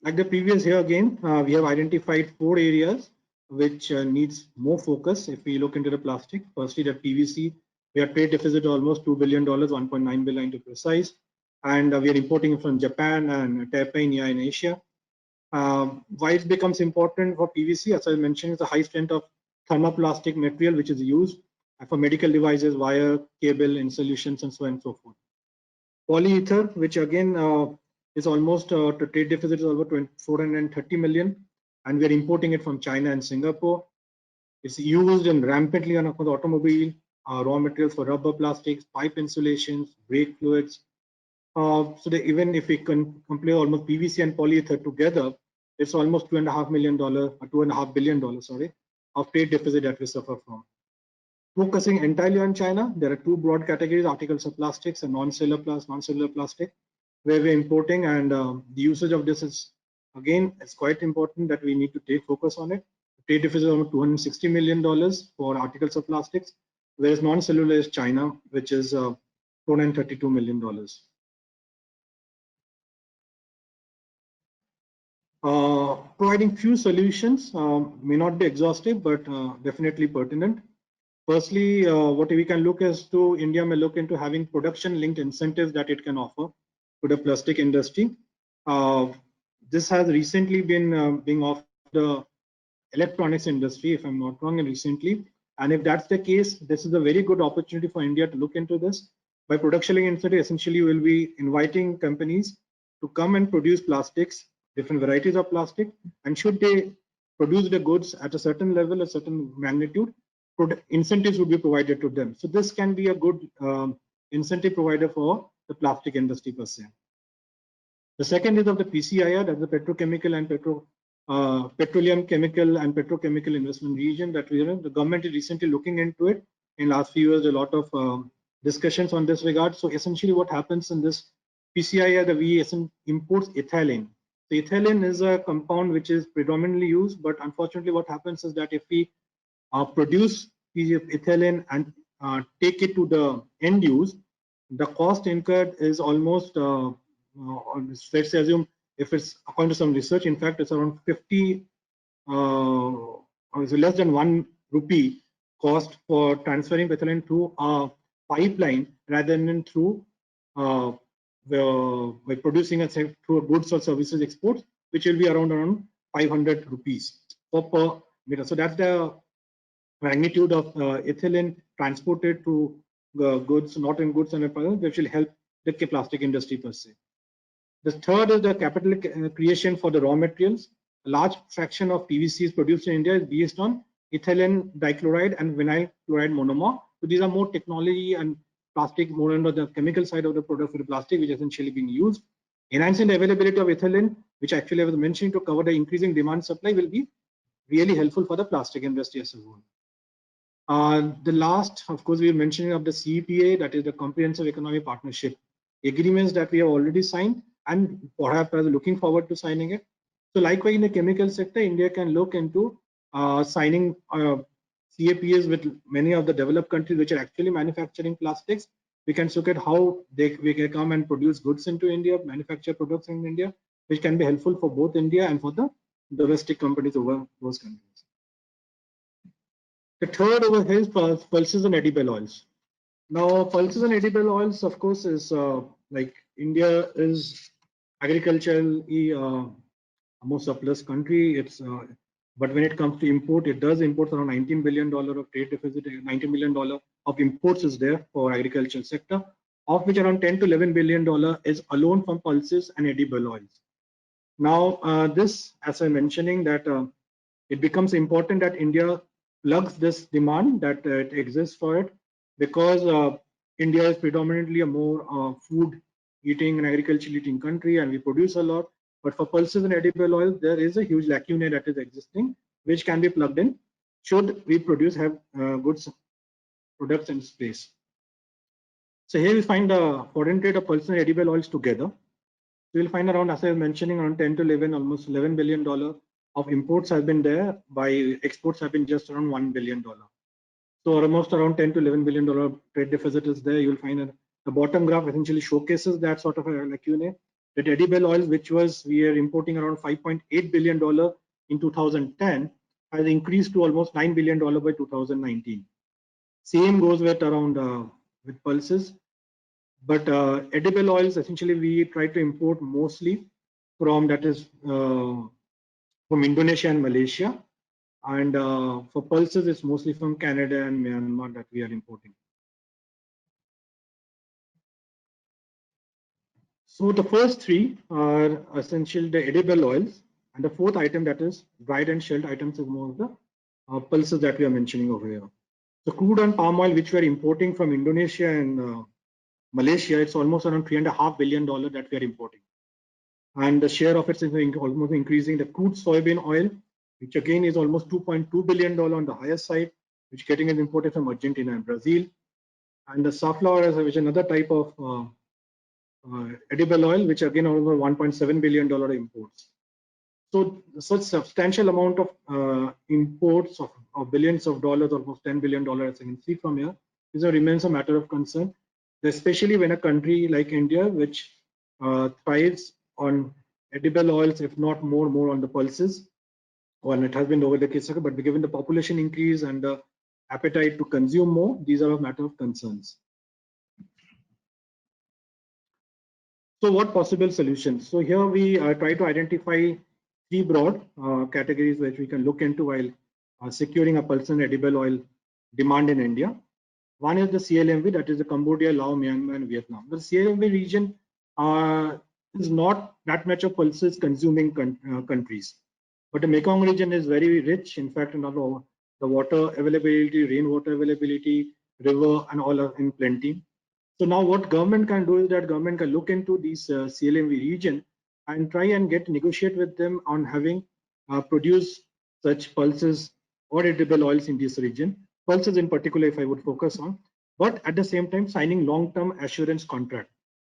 Like the previous year again, we have identified 4 areas which needs more focus if we look into the plastic. Firstly, the PVC, we have trade deficit almost $2 billion, 1.9 billion to be precise. And we are importing from Japan and Taipei in Asia. Why it becomes important for PVC, as I mentioned, is the high strength of thermoplastic material which is used for medical devices, wire, cable, insulations, and so on and so forth. Polyether, which again is almost the trade deficit is over 430 million, and we are importing it from China and Singapore. It's used in rampantly on the automobile, raw materials for rubber, plastics, pipe insulations, brake fluids. So even if we can compare almost PVC and polyether together, it's almost $2.5 million or $2.5 billion, sorry, of trade deficit that we suffer from. Focusing entirely on China, there are 2 broad categories: articles of plastics and non-cellular plastic, where we're importing, and the usage of this is, again, it's quite important that we need to take focus on it. The trade deficit is almost $260 million for articles of plastics, whereas non-cellular is China, which is $432 million. Providing few solutions may not be exhaustive, but definitely pertinent. Firstly, what we can look as to India may look into having production-linked incentives that it can offer to the plastic industry. This has recently been being offered the electronics industry, if I'm not wrong, recently. And if that's the case, this is a very good opportunity for India to look into this. By production-linked incentive, essentially we'll be inviting companies to come and produce plastics, different varieties of plastic, and should they produce the goods at a certain level, a certain magnitude, incentives would be provided to them. So this can be a good incentive provider for the plastic industry per se. The second is of the PCIR, that's the petrochemical and petroleum chemical and petrochemical investment region that the government is recently looking into it. In last few years, a lot of discussions on this regard. So essentially what happens in this PCIR, the VESN imports ethylene. The ethylene is a compound which is predominantly used, but unfortunately what happens is that if we produce ethylene and take it to the end use, the cost incurred is almost, let's assume, if it's according to some research, in fact, it's around 50, so less than 1 rupee cost for transferring ethylene through a pipeline rather than through by producing it through goods or services exports, which will be around 500 rupees per meter. So that's the magnitude of ethylene transported to goods, not in goods and products, which will help the plastic industry per se. The third is the capital creation for the raw materials. A large fraction of PVC is produced in India is based on ethylene dichloride and vinyl chloride monomer. So these are more technology and plastic, more under the chemical side of the product for the plastic, which is essentially being used. Enhancing the availability of ethylene, which actually I was mentioning to cover the increasing demand supply, will be really helpful for the plastic industry as a whole. The last, of course, we are mentioning of the CEPA, that is the Comprehensive Economic Partnership agreements that we have already signed, and perhaps are looking forward to signing it. So likewise in the chemical sector, India can look into signing CAPAs with many of the developed countries which are actually manufacturing plastics. We can look at how we can come and produce goods into India, manufacture products in India, which can be helpful for both India and for the domestic companies over those countries. The third over here is pulses and edible oils. Now, pulses and edible oils, of course, is like India is agriculturally almost surplus country. It's but when it comes to import, it does import around $19 billion of trade deficit. $90 million of imports is there for agricultural sector, of which around $10 to $11 billion is alone from pulses and edible oils. Now, this, as I'm mentioning, that it becomes important that India plugs this demand that it exists for it, because India is predominantly a more food eating and agricultural eating country, and we produce a lot. But for pulses and edible oils, there is a huge lacuna that is existing, which can be plugged in should we have good products in space. So here we find the foreign trade of pulses and edible oils together. So you'll find around, as I was mentioning, around 10 to 11, almost $11 billion of imports have been there. By exports have been just around $1 billion. So almost around 10 to $11 billion trade deficit is there. You'll find that the bottom graph essentially showcases that sort of a lacuna. That edible oil, which was we are importing around $5.8 billion in 2010, has increased to almost $9 billion by 2019. Same goes with around with pulses. But edible oils, essentially, we try to import mostly from from Indonesia and Malaysia. And for pulses, it's mostly from Canada and Myanmar that we are importing. So the first three are essentially the edible oils. And the fourth item, that is dried and shelled items, is more of the pulses that we are mentioning over here. So crude and palm oil, which we are importing from Indonesia and Malaysia, it's almost around $3.5 billion that we are importing. And the share of it is almost increasing. The crude soybean oil, which again is almost $2.2 billion on the higher side, which getting imported from Argentina and Brazil. And the safflower oil, which is another type of edible oil, which again over $1.7 billion imports. So such substantial amount of imports of billions of dollars, almost $10 billion, as you can see from here, this remains a matter of concern, especially when a country like India, which thrives on edible oils, if not more on the pulses. Well, it has been over the case, but given the population increase and the appetite to consume more, these are a matter of concerns. So what possible solutions? So here we try to identify three broad categories which we can look into while securing a pulse and edible oil demand in India. One is the CLMV, that is the Cambodia, Laos, Myanmar, and Vietnam. The CLMV region is not that much of pulses consuming countries, but the Mekong region is very rich. In fact, in the water availability, rainwater availability, river, and all are in plenty. So now what government can do is that government can look into these CLMV region and try and negotiate with them on having produce such pulses or edible oils in this region. Pulses in particular, if I would focus on, but at the same time signing long-term assurance contract.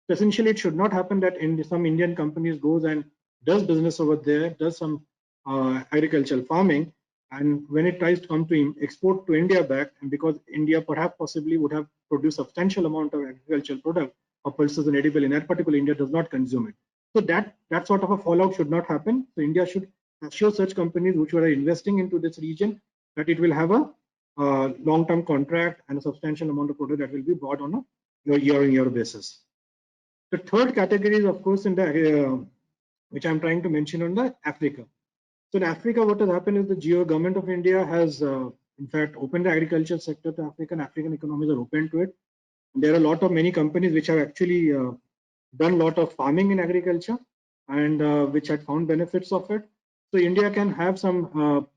So essentially, it should not happen that some Indian companies goes and does business over there, does some agricultural farming, and when it tries to come to export to India back, and because India perhaps possibly would have produced substantial amount of agricultural product or pulses and edible, in that particular India does not consume it. So that sort of a fallout should not happen. So India should assure such companies which are investing into this region that it will have a long-term contract and a substantial amount of product that will be bought on a year-on-year basis. The third category is, of course, in the which I'm trying to mention on the Africa. So in Africa, what has happened is the government of India has, in fact, opened the agriculture sector to Africa, and African economies are open to it. And there are many companies which have actually done a lot of farming in agriculture and which had found benefits of it. So India can have some,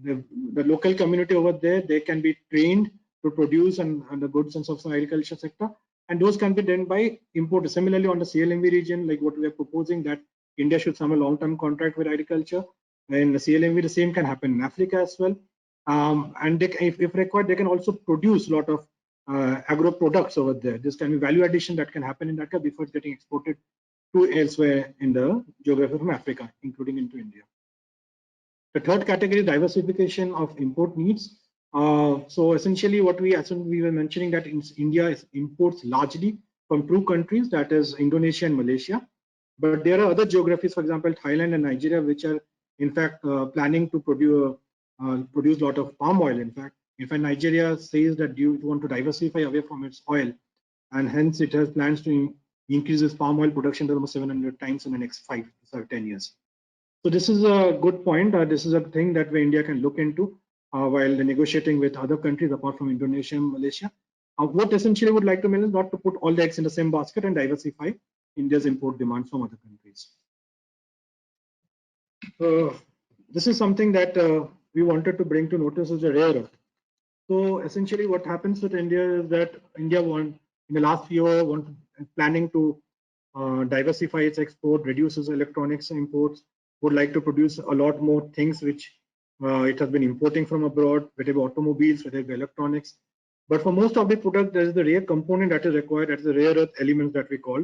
the local community over there, they can be trained to produce and the goods and stuff in the agriculture sector. And those can be done by import. Similarly, on the CLMV region, like what we are proposing, that India should sign a long-term contract with agriculture. And the CLMV, the same can happen in Africa as well. And if required, they can also produce a lot of agro products over there. This can be value addition that can happen in that before it's getting exported to elsewhere in the geography from Africa, including into India. The third category is diversification of import needs. So essentially what as we were mentioning that India imports largely from two countries, that is Indonesia and Malaysia. But there are other geographies, for example, Thailand and Nigeria, which are in fact planning to produce a lot of palm oil. In fact, Nigeria says that you want to diversify away from its oil, and hence it has plans to increase its palm oil production to almost 700 times in the next 5 to 10 years. So this is a good point. This is a thing that India can look into while negotiating with other countries apart from Indonesia and Malaysia. What essentially would like to mean is not to put all the eggs in the same basket and diversify India's import demand from other countries. This is something that we wanted to bring to notice as a rare earth. So essentially what happens with India is that India in the last year planning to diversify its export, reduces electronics imports, would like to produce a lot more things which it has been importing from abroad, whether automobiles, whether electronics. But for most of the products, there is the rare component that is required, that is the rare earth elements that we call.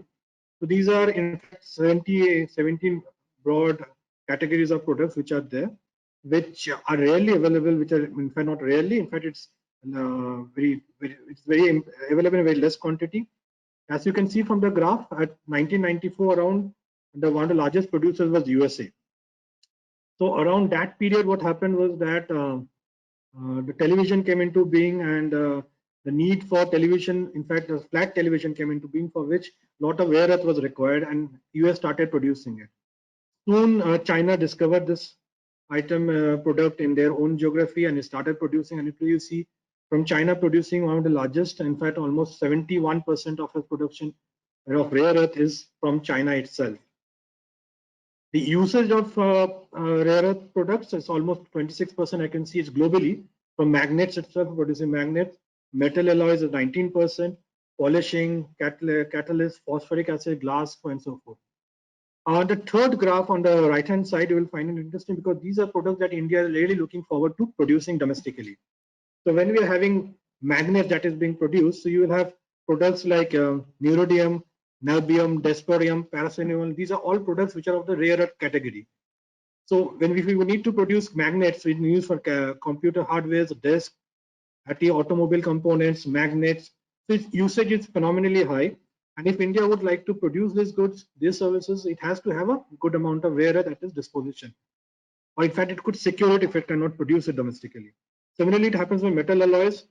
So these are in fact 17 broad categories of products which are there, which are rarely available, which are in fact not rarely, in fact it's very available in very less quantity. As you can see from the graph, at 1994 around, one of the largest producers was USA. So around that period, what happened was that the television came into being, and the need for television, in fact, the flat television came into being, for which a lot of rare earth was required, and US started producing it. Soon, China discovered this item product in their own geography and started producing, and you see from China producing one of the largest, in fact, almost 71% of its production of rare earth is from China itself. The usage of rare earth products is almost 26%. I can see it's globally from magnets itself, producing magnets, metal alloys is 19%, polishing, catalyst, phosphoric acid, glass, and so forth. The third graph on the right hand side, you will find it interesting because these are products that India is really looking forward to producing domestically. So when we are having magnets that is being produced, so you will have products like neodymium, niobium, dysprosium, paraxenolone. These are all products which are of the rare earth category. So when we need to produce magnets, we use for computer hardware, disk, automobile components, magnets. So its usage is phenomenally high. And if India would like to produce these goods, these services, it has to have a good amount of rare earth at its disposition. Or in fact, it could secure it if it cannot produce it domestically. Similarly, it happens with metal alloys,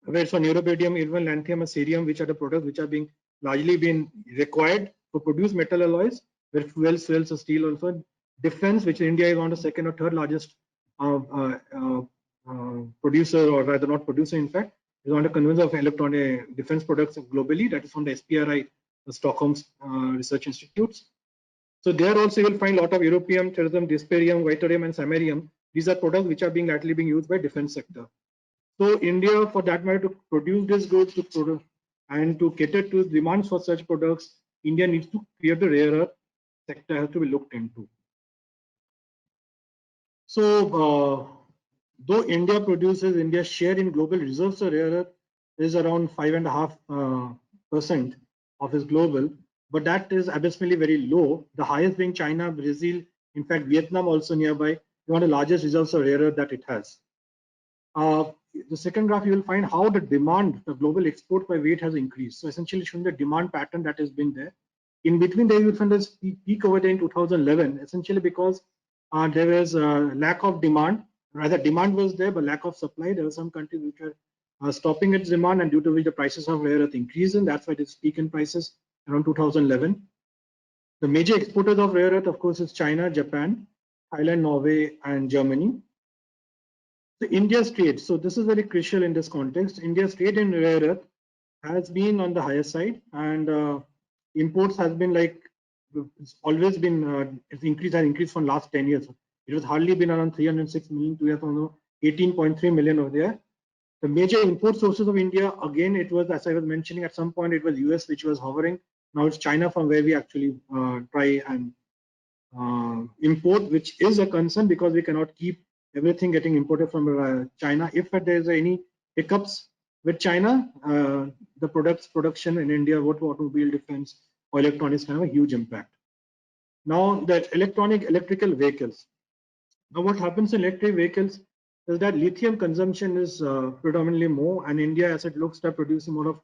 where it's for neodymium, even lanthanum, cerium, which are the products which are largely being required to produce metal alloys, where fuel cells, steel also. Defense, which India is one of the second or third largest producer, or rather not producer, in fact, is on the conveyor of electronic defense products globally. That is from the SPRI, the Stockholm Research Institutes. So there also you will find a lot of europium, terbium, dysprosium, yttrium, and samarium. These are products which are actually being used by defense sector. So India, for that matter, to produce these goods and to cater to demands for such products, India needs to clear the rare earth sector, has to be looked into. So though India produces, India's share in global reserves of rare earth is around 5.5% of its global, but that is abysmally very low. The highest being China, Brazil, in fact, Vietnam also nearby, one of the largest reserves of rare earth that it has. The second graph, you will find how the demand, the global export by weight has increased. So essentially showing the demand pattern that has been there. In between there, you will find this peak over there in 2011, essentially because there was a lack of demand. Rather, demand was there, but lack of supply. There were some countries which were stopping its demand, and due to which the prices of rare earth increased, and that's why it is peak in prices around 2011. The major exporters of rare earth, of course, is China, Japan, Thailand, Norway, and Germany. So India's trade, so this is very crucial in this context. India's trade in rare earth has been on the higher side, and imports has been it's always been it's increased from last 10 years. It was hardly been around 306 million to 18.3 million over there. The major import sources of India, again, it was, as I was mentioning, at some point it was US which was hovering. Now it's China, from where we actually try and import, which is a concern because we cannot keep everything getting imported from China. If there is any hiccups with China, the production in India, automobile, defense, or electronics can have a huge impact. Now, the electrical vehicles. Now, what happens in electric vehicles is that lithium consumption is predominantly more, and India, as it looks to producing more of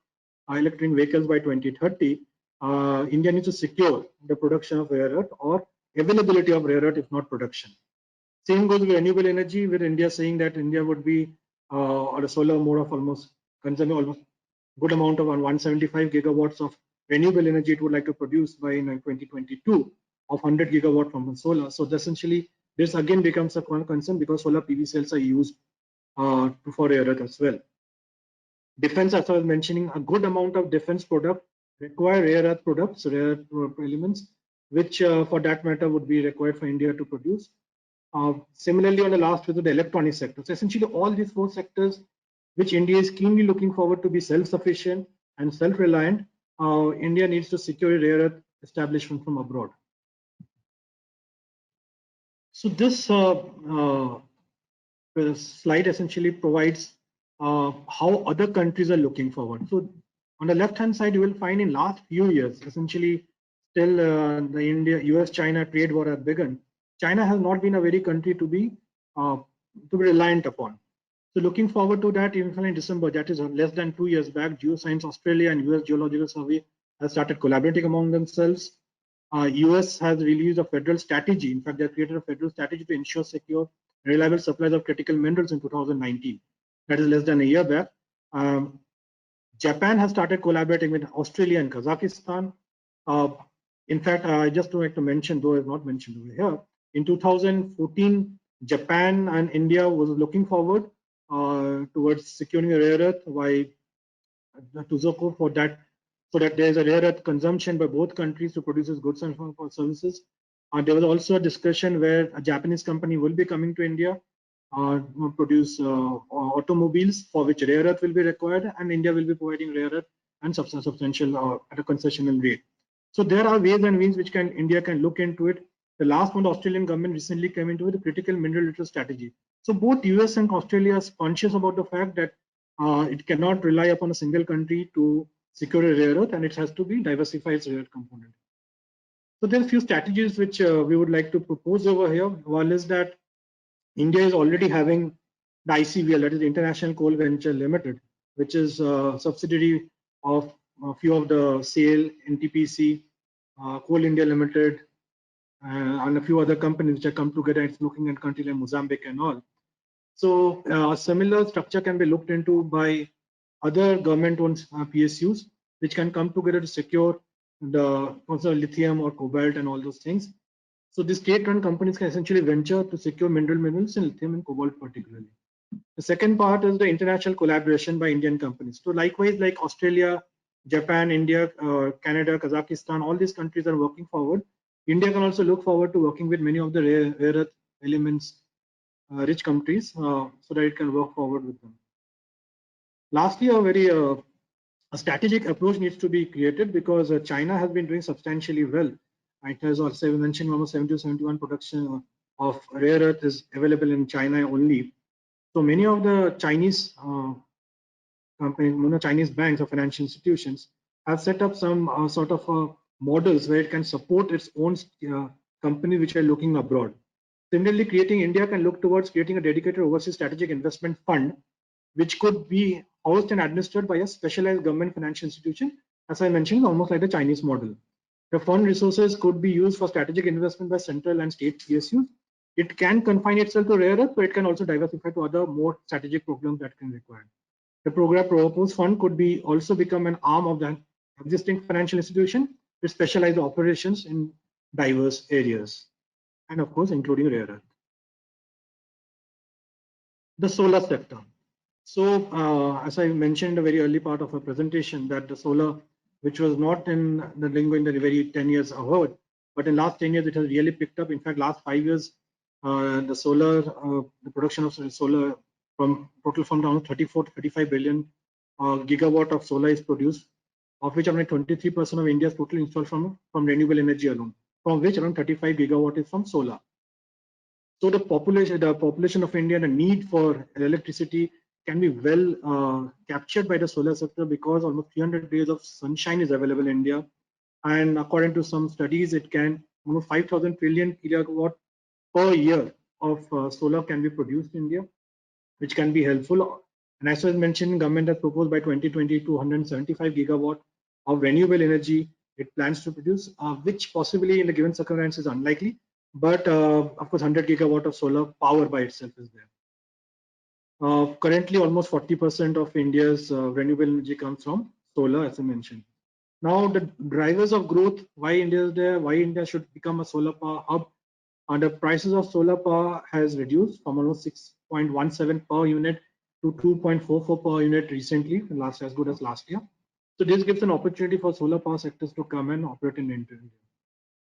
electric vehicles by 2030, India needs to secure the production of rare earth or availability of rare earth, if not production. Same goes with renewable energy, with India saying that India would be on a solar mode of almost consuming almost good amount of 175 gigawatts of renewable energy it would like to produce by 2022 of 100 gigawatt from solar. So essentially, this again becomes a concern because solar PV cells are used for rare earth as well. Defense, as I was mentioning, a good amount of defense product require rare earth products, rare earth elements, which for that matter would be required for India to produce. Similarly, on the last visit, the electronic sector. So essentially, all these four sectors, which India is keenly looking forward to be self-sufficient and self-reliant, India needs to secure a rare earth establishment from abroad. So this slide essentially provides how other countries are looking forward. So on the left-hand side, you will find in last few years, essentially, still the US-China trade war has begun. China has not been a very country to be reliant upon. So looking forward to that, even in December, that is less than 2 years back, Geoscience Australia and US Geological Survey have started collaborating among themselves. US has released a federal strategy. In fact, they created a federal strategy to ensure secure, reliable supplies of critical minerals in 2019. That is less than a year back. Japan has started collaborating with Australia and Kazakhstan. In fact, I just would like to mention, though it's not mentioned over here, in 2014, Japan and India was looking forward towards securing a rare earth by TUSOCO for that, so that there is a rare earth consumption by both countries to produce goods and services. There was also a discussion where a Japanese company will be coming to India, produce automobiles for which rare earth will be required, and India will be providing rare earth and substantial at a concessional rate. So there are ways and means which India can look into it. The last one, the Australian government recently came into the critical mineral literacy strategy. So both US and Australia are conscious about the fact that it cannot rely upon a single country to secure a rare earth, and it has to be diversified its rare earth component. So there are a few strategies which we would like to propose over here. One is that India is already having the ICVL, that is the International Coal Venture Limited, which is a subsidiary of a few of the SAIL, NTPC, Coal India Limited, and a few other companies which have come together. It's looking at countries like Mozambique and all. So a similar structure can be looked into by other government-owned PSUs, which can come together to secure the also lithium or cobalt and all those things. So the state-run companies can essentially venture to secure minerals in lithium and cobalt particularly. The second part is the international collaboration by Indian companies. So likewise, like Australia, Japan, India, Canada, Kazakhstan, all these countries are working forward. India can also look forward to working with many of the rare earth elements rich countries so that it can work forward with them. Lastly, a strategic approach needs to be created because China has been doing substantially well. It has also mentioned almost 70 to 71 production of rare earth is available in China only. So many of the Chinese companies, Chinese banks or financial institutions have set up some sort of models where it can support its own companies which are looking abroad. Similarly, India can look towards creating a dedicated overseas strategic investment fund, which could be housed and administered by a specialized government financial institution, as I mentioned, almost like the Chinese model. The fund resources could be used for strategic investment by central and state PSUs. It can confine itself to rare earth, but it can also diversify to other more strategic programs that can require. The proposed fund could be also become an arm of the existing financial institution with specialized operations in diverse areas, and of course, including rare earth. The solar sector. So, as I mentioned in the very early part of our presentation, that the solar, which was not in the lingo in the very 10 years ahead, but in last 10 years, it has really picked up. In fact, last 5 years, the production of solar from around 34 to 35 billion gigawatt of solar is produced, of which around 23% of India's total installed from renewable energy alone, from which around 35 gigawatt is from solar. So the population of India and the need for electricity can be well captured by the solar sector because almost 300 days of sunshine is available in India, and according to some studies, it can almost 5,000 trillion kilowatt per year of solar can be produced in India, which can be helpful. And as I mentioned, government has proposed by 2020 to 175 gigawatt of renewable energy it plans to produce, which possibly in the given circumstances is unlikely. But of course, 100 gigawatt of solar power by itself is there. Currently, almost 40% of India's renewable energy comes from solar, as I mentioned. Now, the drivers of growth, why India is there, why India should become a solar power hub, and the prices of solar power has reduced from almost 6.17 per unit to 2.44 per unit recently, last as good as last year. So this gives an opportunity for solar power sectors to come and operate in India.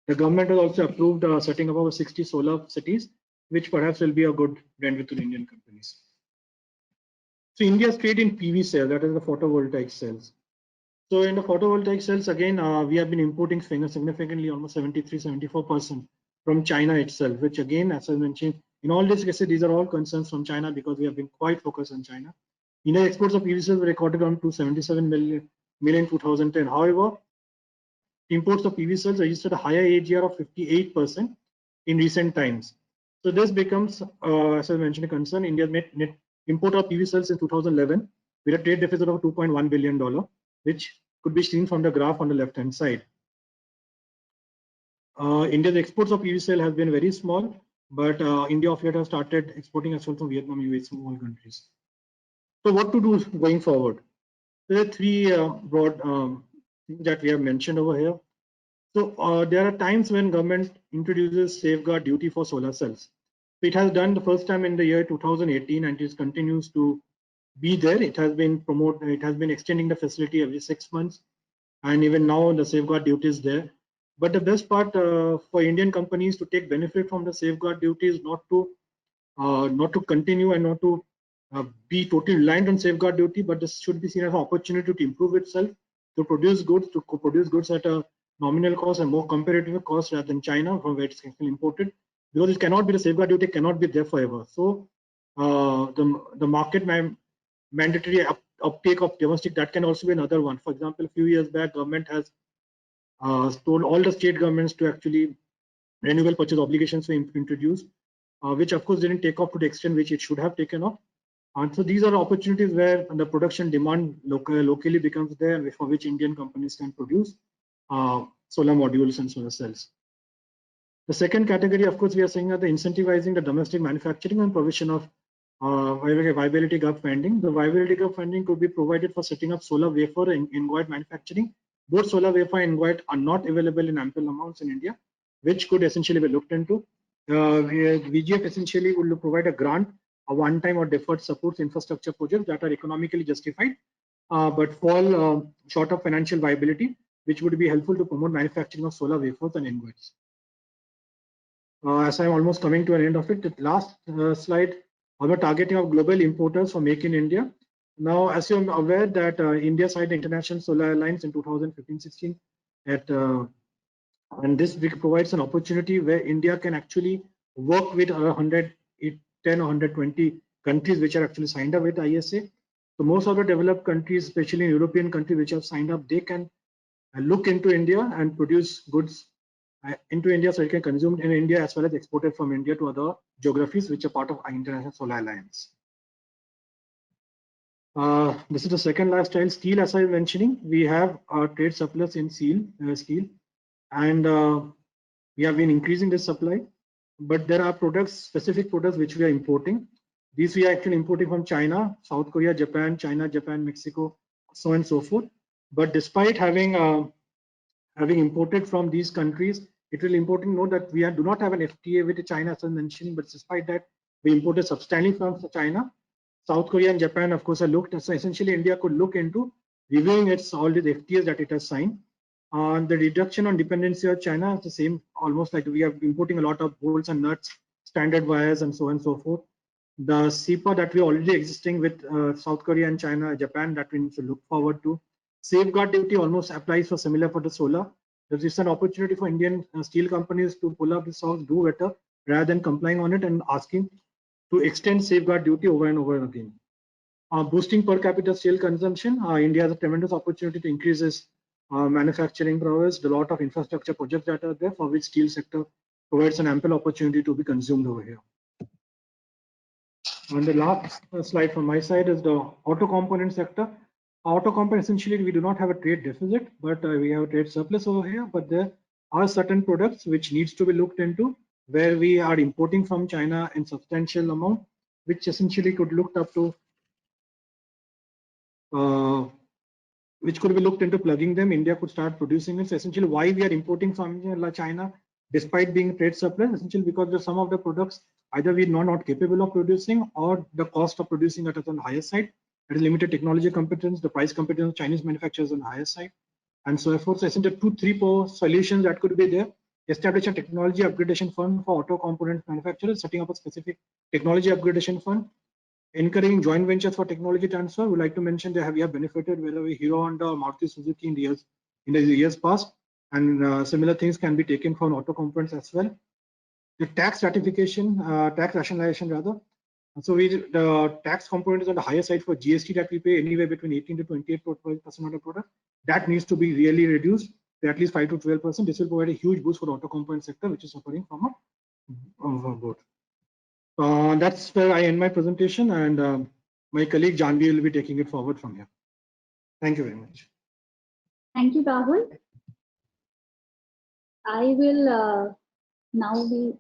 The government has also approved setting up over 60 solar cities, which perhaps will be a good blend with Indian companies. So India's trade in PV cell, that is the photovoltaic cells. So in the photovoltaic cells, again, we have been importing significantly, almost 73-74% from China itself, which again, as I mentioned, in all these cases, these are all concerns from China because we have been quite focused on China. India's exports of PV cells were recorded on 277 million in 2010. However, imports of PV cells registered a higher AGR of 58% in recent times. So this becomes, as I mentioned, a concern. India's net import of PV cells in 2011 with a trade deficit of $2.1 billion, which could be seen from the graph on the left-hand side. India's exports of PV cell has been very small, but India of late has started exporting as well from Vietnam, US, and all countries. So what to do going forward? There are three broad things that we have mentioned over here. So there are times when government introduces safeguard duty for solar cells. It has done the first time in the year 2018, and it continues to be there. It has been promoted. It has been extending the facility every 6 months, and even now the safeguard duty is there. But the best part for Indian companies to take benefit from the safeguard duty is not to continue and not to be totally reliant on safeguard duty, but this should be seen as an opportunity to improve itself, to produce goods at a nominal cost and more competitive cost rather than China, from where it's actually imported, because it cannot be, the safeguard duty cannot be there forever. So the market mandatory uptake of domestic, that can also be another one. For example, a few years back, government has told all the state governments to actually renewable purchase obligations were introduced, which of course didn't take off to the extent which it should have taken off. And so these are opportunities where the production demand locally becomes there, for which Indian companies can produce solar modules and solar cells. The second category, of course, we are saying that the incentivizing the domestic manufacturing and provision of viability gap funding. The viability gap funding could be provided for setting up solar wafer and ingot manufacturing. Both solar wafer and ingot are not available in ample amounts in India, which could essentially be looked into. VGF essentially will provide a grant, a one-time or deferred supports infrastructure projects that are economically justified, but fall short of financial viability, which would be helpful to promote manufacturing of solar wafers and ingots. As I'm almost coming to an end of it, the last slide, our targeting of global importers for Make in India. Now, as you're aware that India signed the International Solar Alliance in 2015-16, and this provides an opportunity where India can actually work with 110 or 120 countries which are actually signed up with ISA. So most of the developed countries, especially European countries which have signed up, they can look into India and produce goods into India, so it can consume in India as well as exported from India to other geographies which are part of our International Solar Alliance. This is the second lifestyle. Steel, as I was mentioning, we have our trade surplus in steel, and we have been increasing this supply. But there are products, specific products which we are importing. These we are actually importing from China, South Korea, Japan, China, Japan, Mexico, so on and so forth. But despite having imported from these countries, it will important note that we do not have an FTA with China, as I mentioned. But despite that, we imported substantially from China. South Korea and Japan, of course, are looked. So essentially, India could look into reviewing all the FTAs that it has signed. The reduction on dependency of China is the same, almost like we are importing a lot of bolts and nuts, standard wires, and so on and so forth. The CEPA that we are already existing with South Korea and China, Japan, that we need to look forward to. Safeguard duty almost applies for similar for the solar. There is an opportunity for Indian steel companies to pull up the socks, do better, rather than complying on it and asking to extend safeguard duty over and over again. Boosting per capita steel consumption, India has a tremendous opportunity to increase its manufacturing prowess, the lot of infrastructure projects that are there for which steel sector provides an ample opportunity to be consumed over here. And the last slide from my side is the auto component sector. Auto component, essentially, we do not have a trade deficit, but we have a trade surplus over here. But there are certain products which needs to be looked into, where we are importing from China in substantial amount, which essentially could looked up to, which could be looked into plugging them. India could start producing it. So essentially, why we are importing from China, despite being trade surplus, essentially because of some of the products either we are not capable of producing, or the cost of producing it is on the higher side. There is limited technology competence, the price competence of Chinese manufacturers on the higher side, and so forth. So essentially 2-3 solutions that could be there. Establish a technology upgradation fund for auto component manufacturers, setting up a specific technology upgradation fund, encouraging joint ventures for technology transfer. We like to mention that we have benefited wherever Hero Honda or Maruti Suzuki in the years past, and similar things can be taken from auto components as well. The tax ratification, tax rationalization rather. So the tax component is on the higher side for GST that we pay anywhere between 18 to 28% of the product. That needs to be really reduced to at least 5 to 12%. This will provide a huge boost for the auto component sector, which is suffering from a both. That's where I end my presentation, and my colleague Janvi will be taking it forward from here. Thank you very much. Thank you, Rahul. I will now be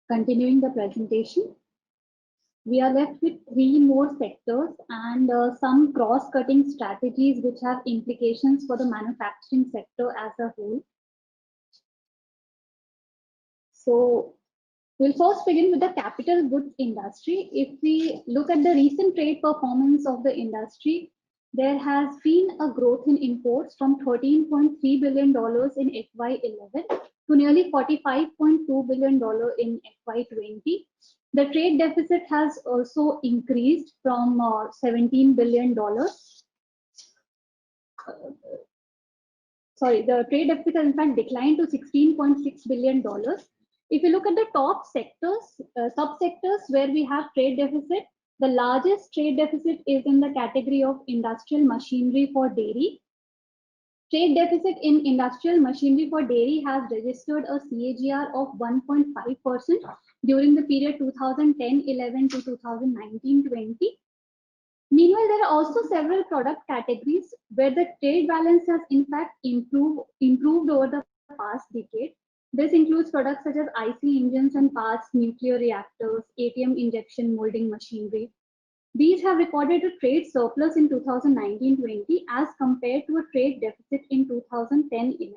continuing the presentation. We are left with 3 more sectors and some cross-cutting strategies which have implications for the manufacturing sector as a whole. So we'll first begin with the capital goods industry. If we look at the recent trade performance of the industry, there has been a growth in imports from $13.3 billion in FY11 to nearly $45.2 billion in FY20. The trade deficit has also increased from $17 billion. Sorry, the trade deficit has in fact declined to $16.6 billion. If you look at the top sectors, subsectors where we have trade deficit, the largest trade deficit is in the category of industrial machinery for dairy. Trade deficit in industrial machinery for dairy has registered a CAGR of 1.5% during the period 2010-11 to 2019-20. Meanwhile, there are also several product categories where the trade balance has in fact improved over the past decade. This includes products such as IC engines and parts, nuclear reactors, ATM injection molding machinery. These have recorded a trade surplus in 2019-20 as compared to a trade deficit in 2010-11.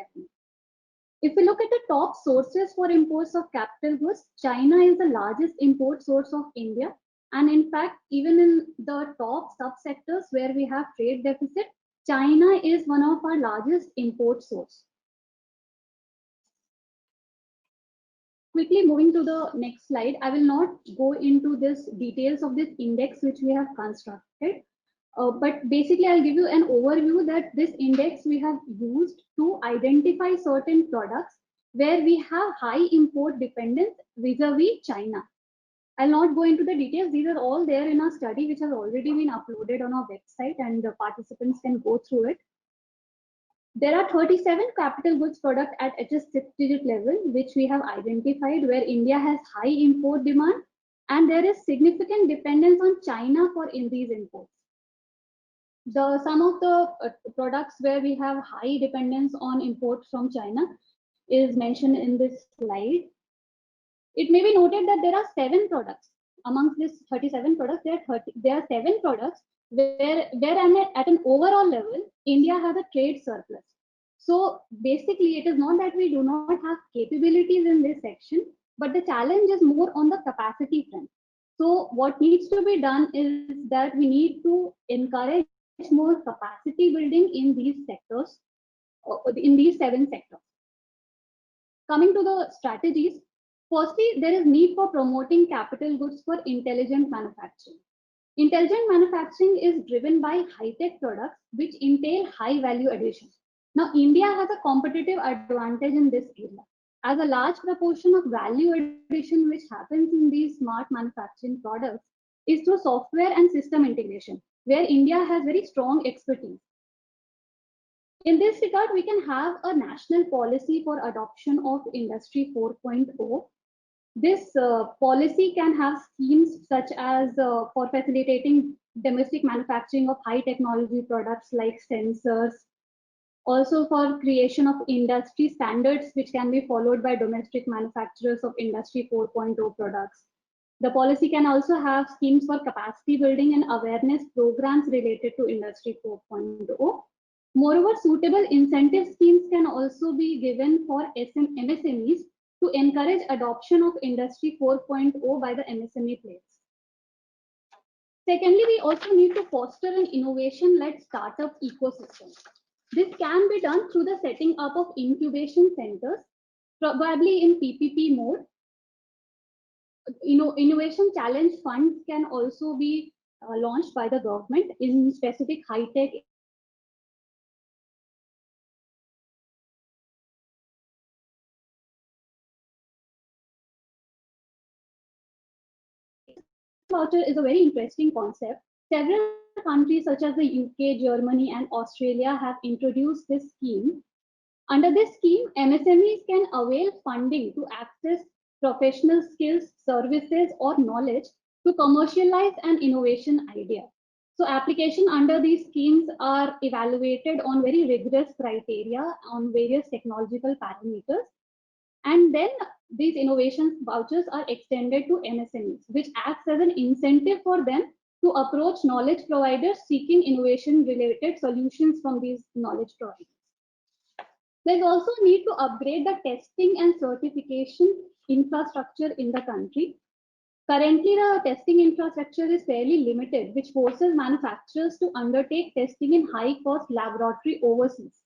If we look at the top sources for imports of capital goods, China is the largest import source of India. And in fact, even in the top subsectors where we have trade deficit, China is one of our largest import source. Quickly moving to the next slide, I will not go into this details of this index which we have constructed, but basically I'll give you an overview that this index we have used to identify certain products where we have high import dependence vis-a-vis China. I'll not go into the details. These are all there in our study which has already been uploaded on our website, and the participants can go through it. There are 37 capital goods products at HS 6-digit level, which we have identified where India has high import demand and there is significant dependence on China for these imports. Some of the products where we have high dependence on imports from China is mentioned in this slide. It may be noted that there are 7 products amongst these 37 products. There are 7 products where at an overall level, India has a trade surplus. So basically, it is not that we do not have capabilities in this section, but the challenge is more on the capacity front. So what needs to be done is that we need to encourage more capacity building in these sectors, in these 7 sectors. Coming to the strategies, firstly, there is need for promoting capital goods for intelligent manufacturing. Intelligent manufacturing is driven by high-tech products which entail high value addition. Now, India has a competitive advantage in this area, as a large proportion of value addition which happens in these smart manufacturing products is through software and system integration. where India has very strong expertise. In this regard, we can have a national policy for adoption of Industry 4.0. This policy can have schemes such as for facilitating domestic manufacturing of high technology products like sensors, also for creation of industry standards which can be followed by domestic manufacturers of Industry 4.0 products. The policy can also have schemes for capacity building and awareness programs related to Industry 4.0. Moreover, suitable incentive schemes can also be given for MSMEs to encourage adoption of Industry 4.0 by the MSME players. Secondly, we also need to foster an innovation-led startup ecosystem. This can be done through the setting up of incubation centers, probably in PPP mode. Innovation challenge funds can also be launched by the government in specific high-tech voucher is a very interesting concept. Several countries such as the UK, Germany, and Australia have introduced this scheme. Under this scheme, MSMEs can avail funding to access professional skills, services, or knowledge to commercialize an innovation idea. So application under these schemes are evaluated on very rigorous criteria on various technological parameters. And then these innovation vouchers are extended to MSMEs, which acts as an incentive for them to approach knowledge providers seeking innovation-related solutions from these knowledge providers. There's also a need to upgrade the testing and certification infrastructure in the country. Currently, the testing infrastructure is fairly limited, which forces manufacturers to undertake testing in high-cost laboratory overseas.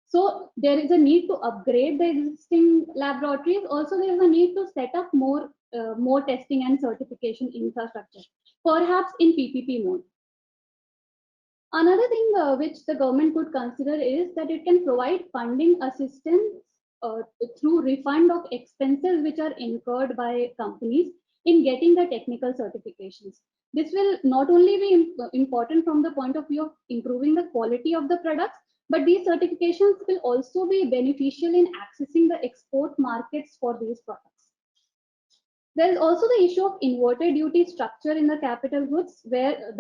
So there is a need to upgrade the existing laboratories. Also, there is a need to set up more testing and certification infrastructure, perhaps in PPP mode. Another thing which the government could consider is that it can provide funding assistance through refund of expenses which are incurred by companies in getting the technical certifications. This will not only be important from the point of view of improving the quality of the products, but these certifications will also be beneficial in accessing the export markets for these products. There is also the issue of inverted duty structure in the capital goods, where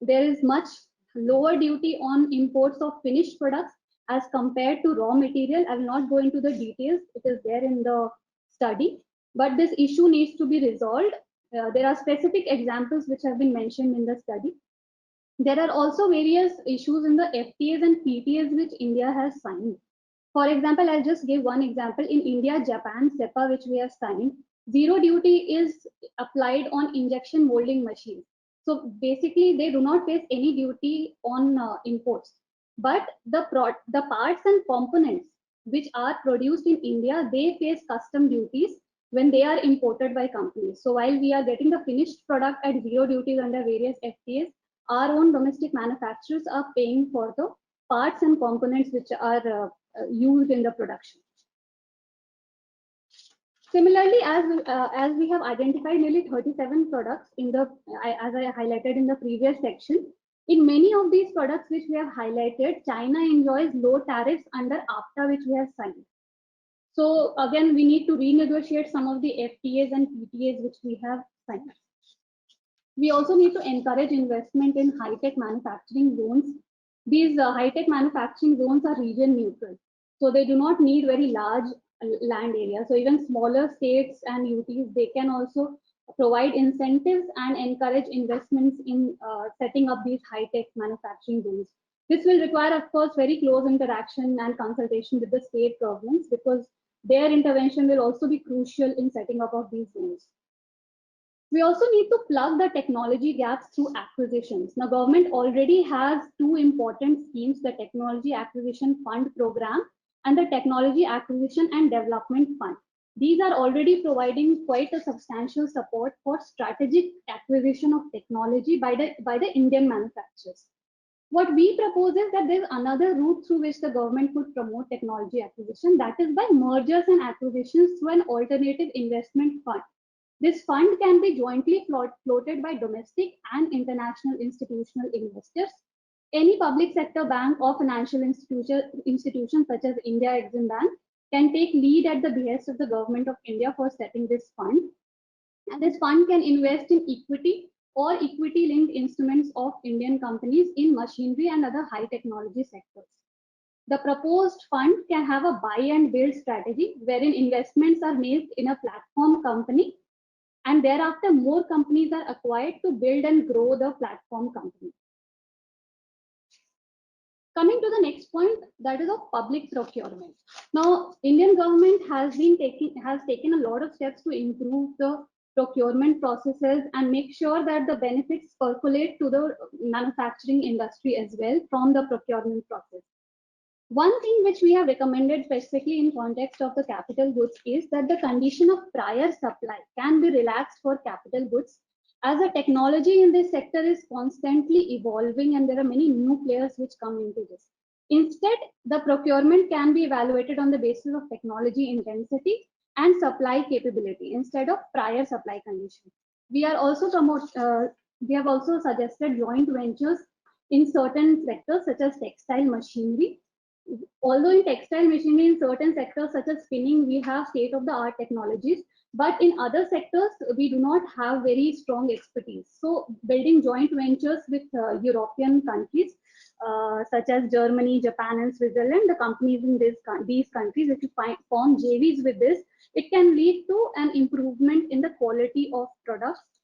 there is much lower duty on imports of finished products as compared to raw material. I will not go into the details, it is there in the study, but this issue needs to be resolved. There are specific examples which have been mentioned in the study. There are also various issues in the FTAs and PTAs which India has signed. For example, I'll just give one example. In India, Japan, SEPA, which we have signed, zero duty is applied on injection molding machines. So basically, they do not face any duty on imports. But the parts and components which are produced in India, they face custom duties when they are imported by companies. So while we are getting the finished product at zero duties under various FTAs, our own domestic manufacturers are paying for the parts and components which are used in the production. Similarly, as we have identified nearly 37 products in the, as I highlighted in the previous section, in many of these products which we have highlighted, China enjoys low tariffs under AFTA which we have signed. So again, we need to renegotiate some of the FTAs and PTAs which we have signed. We also need to encourage investment in high-tech manufacturing zones. These high-tech manufacturing zones are region neutral, so they do not need very large land areas. So even smaller states and UTs, they can also provide incentives and encourage investments in setting up these high-tech manufacturing zones. This will require, of course, very close interaction and consultation with the state governments, because their intervention will also be crucial in setting up of these zones. We also need to plug the technology gaps through acquisitions. Now, government already has two important schemes, the Technology Acquisition Fund Program and the Technology Acquisition and Development Fund. These are already providing quite a substantial support for strategic acquisition of technology by the Indian manufacturers. What we propose is that there's another route through which the government could promote technology acquisition, that is by mergers and acquisitions through an alternative investment fund. This fund can be jointly floated by domestic and international institutional investors. Any public sector bank or financial institution such as India Exim Bank can take lead at the behest of the government of India for setting this fund. And this fund can invest in equity or equity linked instruments of Indian companies in machinery and other high technology sectors. The proposed fund can have a buy and build strategy wherein investments are made in a platform company and thereafter more companies are acquired to build and grow the platform company. Coming to the next point, that is of public procurement. Now, Indian government has taken a lot of steps to improve the procurement processes and make sure that the benefits percolate to the manufacturing industry as well from the procurement process. One thing which we have recommended specifically in context of the capital goods is that the condition of prior supply can be relaxed for capital goods, as the technology in this sector is constantly evolving and there are many new players which come into this. Instead, the procurement can be evaluated on the basis of technology intensity and supply capability instead of prior supply conditions. We have also suggested joint ventures in certain sectors such as textile machinery. Although in textile machinery in certain sectors such as spinning, we have state-of-the-art technologies, but in other sectors, we do not have very strong expertise. So building joint ventures with European countries, such as Germany, Japan, and Switzerland, the companies in these countries, if you form JVs with this, it can lead to an improvement in the quality of products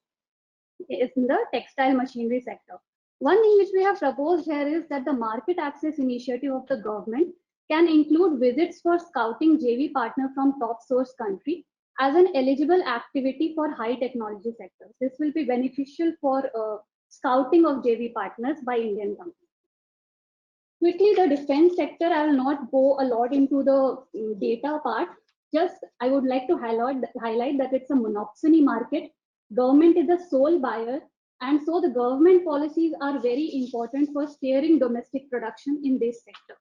in the textile machinery sector. One thing which we have proposed here is that the market access initiative of the government can include visits for scouting JV partner from top source country as an eligible activity for high technology sectors. This will be beneficial for scouting of JV partners by Indian companies. Quickly, the defense sector, I will not go a lot into the data part. Just I would like to highlight that it's a monopsony market. Government is the sole buyer, and so the government policies are very important for steering domestic production in this sector.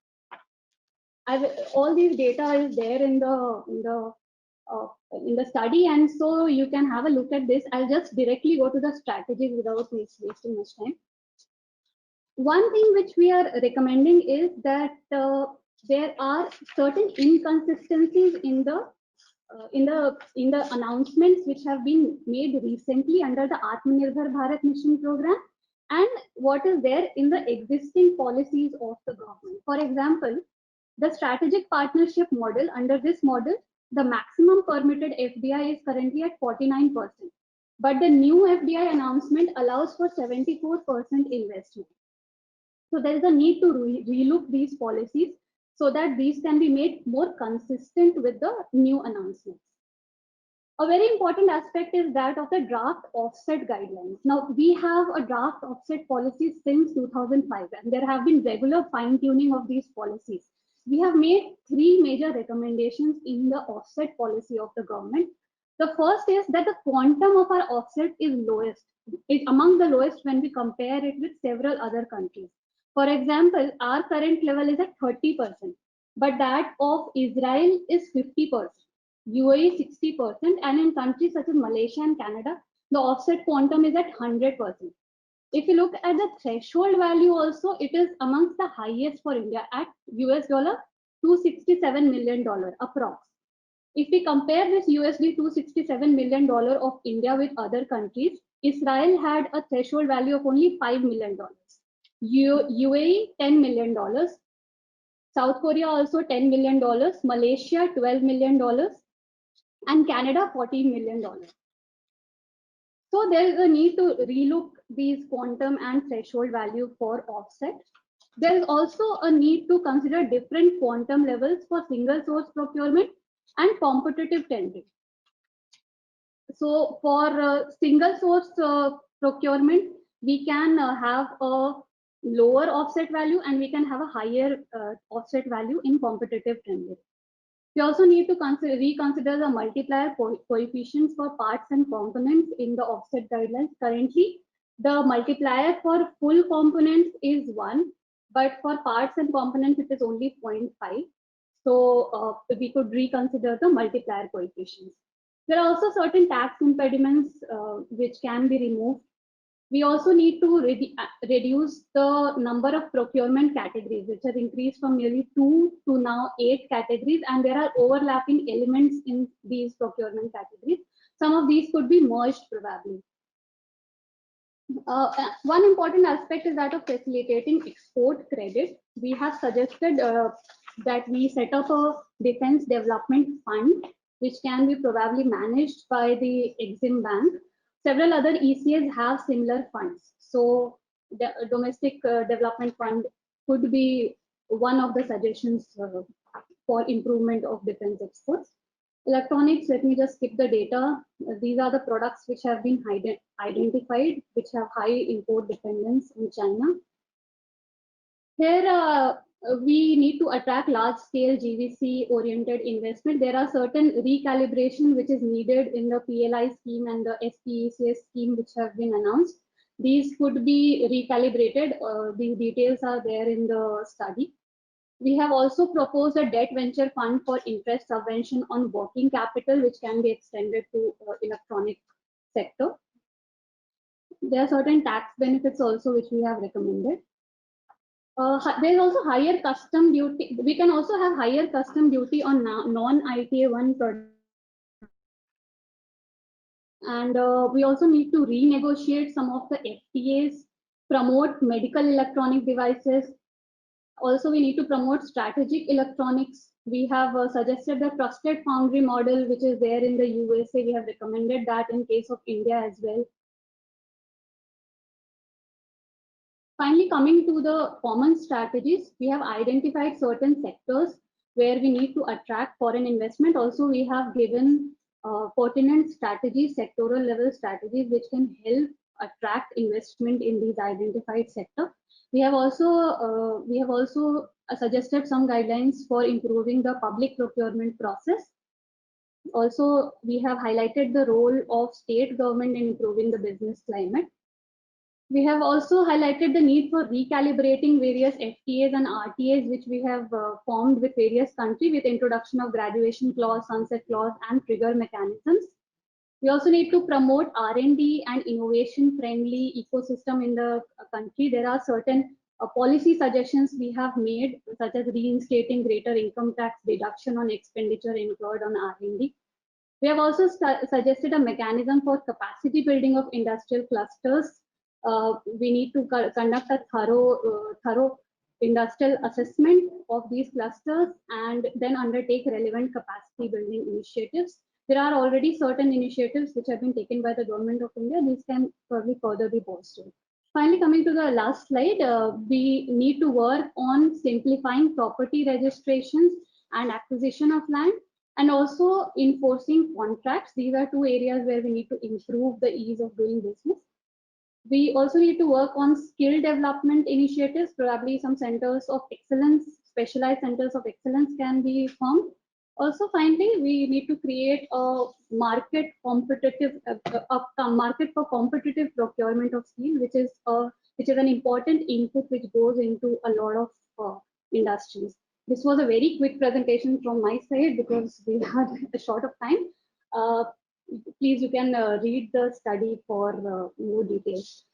All these data is there in the study, and so you can have a look at this. I'll just directly go to the strategies without wasting much time. One thing which we are recommending is that there are certain inconsistencies in the announcements which have been made recently under the Atmanirbhar Bharat Mission program and what is there in the existing policies of the government. For example, the strategic partnership model, under this model, the maximum permitted FDI is currently at 49%, but the new FDI announcement allows for 74% investment. So there is a need to relook these policies so that these can be made more consistent with the new announcements. A very important aspect is that of the draft offset guidelines. Now, we have a draft offset policy since 2005, and there have been regular fine-tuning of these policies. We have made 3 major recommendations in the offset policy of the government. The first is that the quantum of our offset is lowest. It's among the lowest when we compare it with several other countries. For example, our current level is at 30%, but that of Israel is 50%, UAE 60%, and in countries such as Malaysia and Canada, the offset quantum is at 100%. If you look at the threshold value also, it is amongst the highest for India at $267 million approx. If we compare this $267 million of India with other countries, Israel had a threshold value of only $5 million. UAE $10 million, South Korea also $10 million, Malaysia $12 million, and Canada $14 million. So there is a need to relook these quantum and threshold value for offset. There is also a need to consider different quantum levels for single source procurement and competitive tendering. So for single source procurement, we can have a lower offset value and we can have a higher offset value in competitive tendering. We also need to reconsider the multiplier coefficients for parts and components in the offset guidelines. Currently, the multiplier for full components is 1, but for parts and components, it is only 0.5. So we could reconsider the multiplier coefficients. There are also certain tax impediments which can be removed. We also need to reduce the number of procurement categories, which has increased from nearly 2 to now 8 categories, and there are overlapping elements in these procurement categories. Some of these could be merged probably. One important aspect is that of facilitating export credit. We have suggested that we set up a defense development fund, which can be probably managed by the Exim Bank. Several other ECAs have similar funds. So the domestic development fund could be one of the suggestions for improvement of defense exports. Electronics, let me just skip the data. These are the products which have been identified, which have high import dependence in China. Here, we need to attract large-scale GVC-oriented investment. There are certain recalibration which is needed in the PLI scheme and the SPECS scheme which have been announced. These could be recalibrated. The details are there in the study. We have also proposed a debt venture fund for interest subvention on working capital, which can be extended to electronic sector. There are certain tax benefits also which we have recommended. There's also higher custom duty. We can also have higher custom duty on non-ITA 1 products. And we also need to renegotiate some of the FTAs, promote medical electronic devices. Also, we need to promote strategic electronics. We have suggested the trusted foundry model, which is there in the USA. We have recommended that in case of India as well. Finally, coming to the common strategies, we have identified certain sectors where we need to attract foreign investment. Also, we have given pertinent strategies, sectoral level strategies, which can help attract investment in these identified sectors. We have also suggested some guidelines for improving the public procurement process. Also, we have highlighted the role of state government in improving the business climate. We have also highlighted the need for recalibrating various FTAs and RTAs, which we have formed with various countries with introduction of graduation clause, sunset clause, and trigger mechanisms. We also need to promote R&D and innovation-friendly ecosystem in the country. There are certain policy suggestions we have made, such as reinstating greater income tax deduction on expenditure incurred on R&D. We have also suggested a mechanism for capacity building of industrial clusters. We need to conduct a thorough industrial assessment of these clusters and then undertake relevant capacity building initiatives. There are already certain initiatives which have been taken by the Government of India. These can probably further be bolstered. Finally, coming to the last slide, we need to work on simplifying property registrations and acquisition of land, and also enforcing contracts. These are two areas where we need to improve the ease of doing business. We also need to work on skill development initiatives. Probably some centers of excellence, specialized centers of excellence can be formed. Also, finally, we need to create a market market for competitive procurement of steel, which is an important input which goes into a lot of industries. This was a very quick presentation from my side because we had a short of time. Please, you can read the study for more details.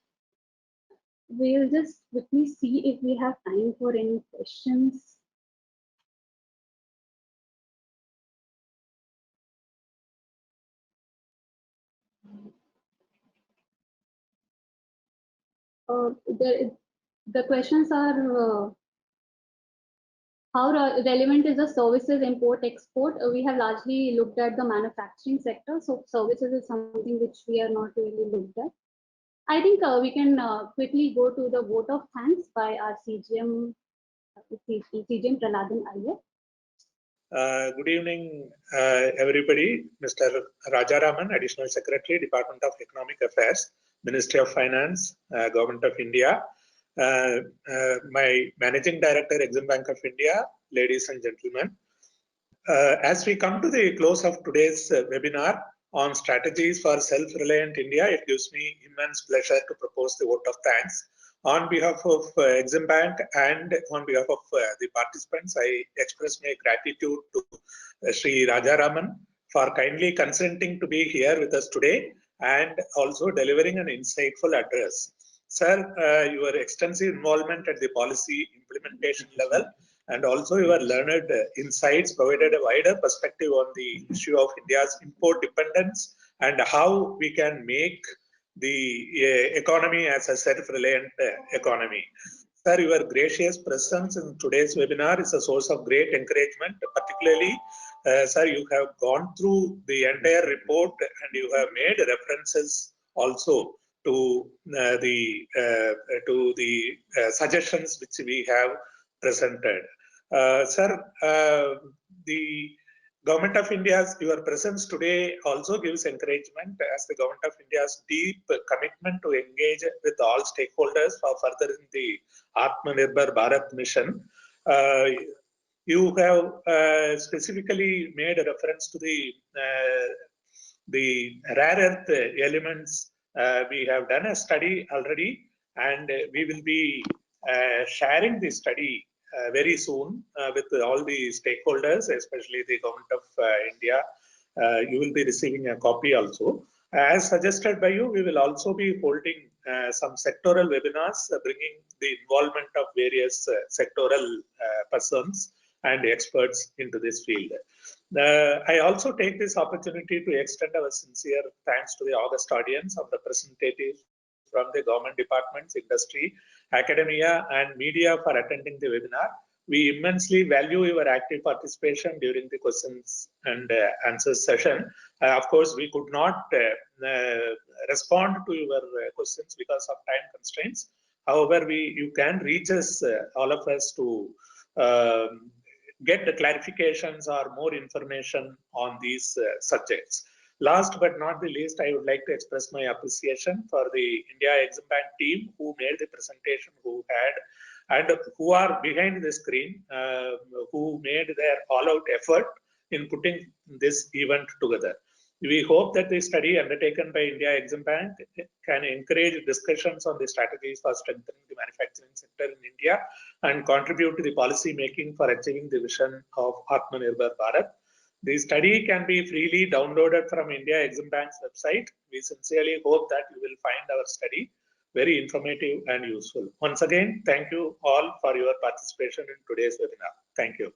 We'll just quickly see if we have time for any questions. The questions are how relevant is the services import-export? We have largely looked at the manufacturing sector, so services is something which we are not really looked at. I think we can quickly go to the vote of thanks by our CGM Praladan Iyer. Good evening, everybody. Mr. Rajaraman, Additional Secretary, Department of Economic Affairs, Ministry of Finance, Government of India. My Managing Director, Exim Bank of India, ladies and gentlemen. As we come to the close of today's webinar on strategies for self-reliant India, it gives me immense pleasure to propose the vote of thanks. On behalf of Exim Bank and on behalf of the participants, I express my gratitude to Sri Rajaraman for kindly consenting to be here with us today and also delivering an insightful address. Sir, your extensive involvement at the policy implementation level and also your learned insights provided a wider perspective on the issue of India's import dependence and how we can make the economy as a self-reliant economy. Sir, your gracious presence in today's webinar is a source of great encouragement, particularly, sir, you have gone through the entire report and you have made references also to the suggestions which we have presented. Sir, the Government of India's, your presence today also gives encouragement as the Government of India's deep commitment to engage with all stakeholders for furthering the Atmanirbhar Bharat mission. You have specifically made a reference to the rare earth elements. We have done a study already, and we will be sharing the study very soon with all the stakeholders, especially the Government of India. You will be receiving a copy also. As suggested by you, we will also be holding some sectoral webinars, bringing the involvement of various sectoral persons and experts into this field. I also take this opportunity to extend our sincere thanks to the august audience of the representatives from the government departments, industry, academia, and media for attending the webinar. We immensely value your active participation during the questions and answers session. Of course, we could not respond to your questions because of time constraints. However, you can reach us, all of us, to get the clarifications or more information on these subjects. Last but not the least, I would like to express my appreciation for the India Exim Bank team who made the presentation, who had and who are behind the screen, who made their all-out effort in putting this event together. We hope that the study undertaken by India Exim Bank can encourage discussions on the strategies for strengthening the manufacturing sector in India and contribute to the policy making for achieving the vision of Atmanirbhar Bharat. The study can be freely downloaded from India Exim Bank's website. We sincerely hope that you will find our study very informative and useful. Once again, thank you all for your participation in today's webinar. Thank you.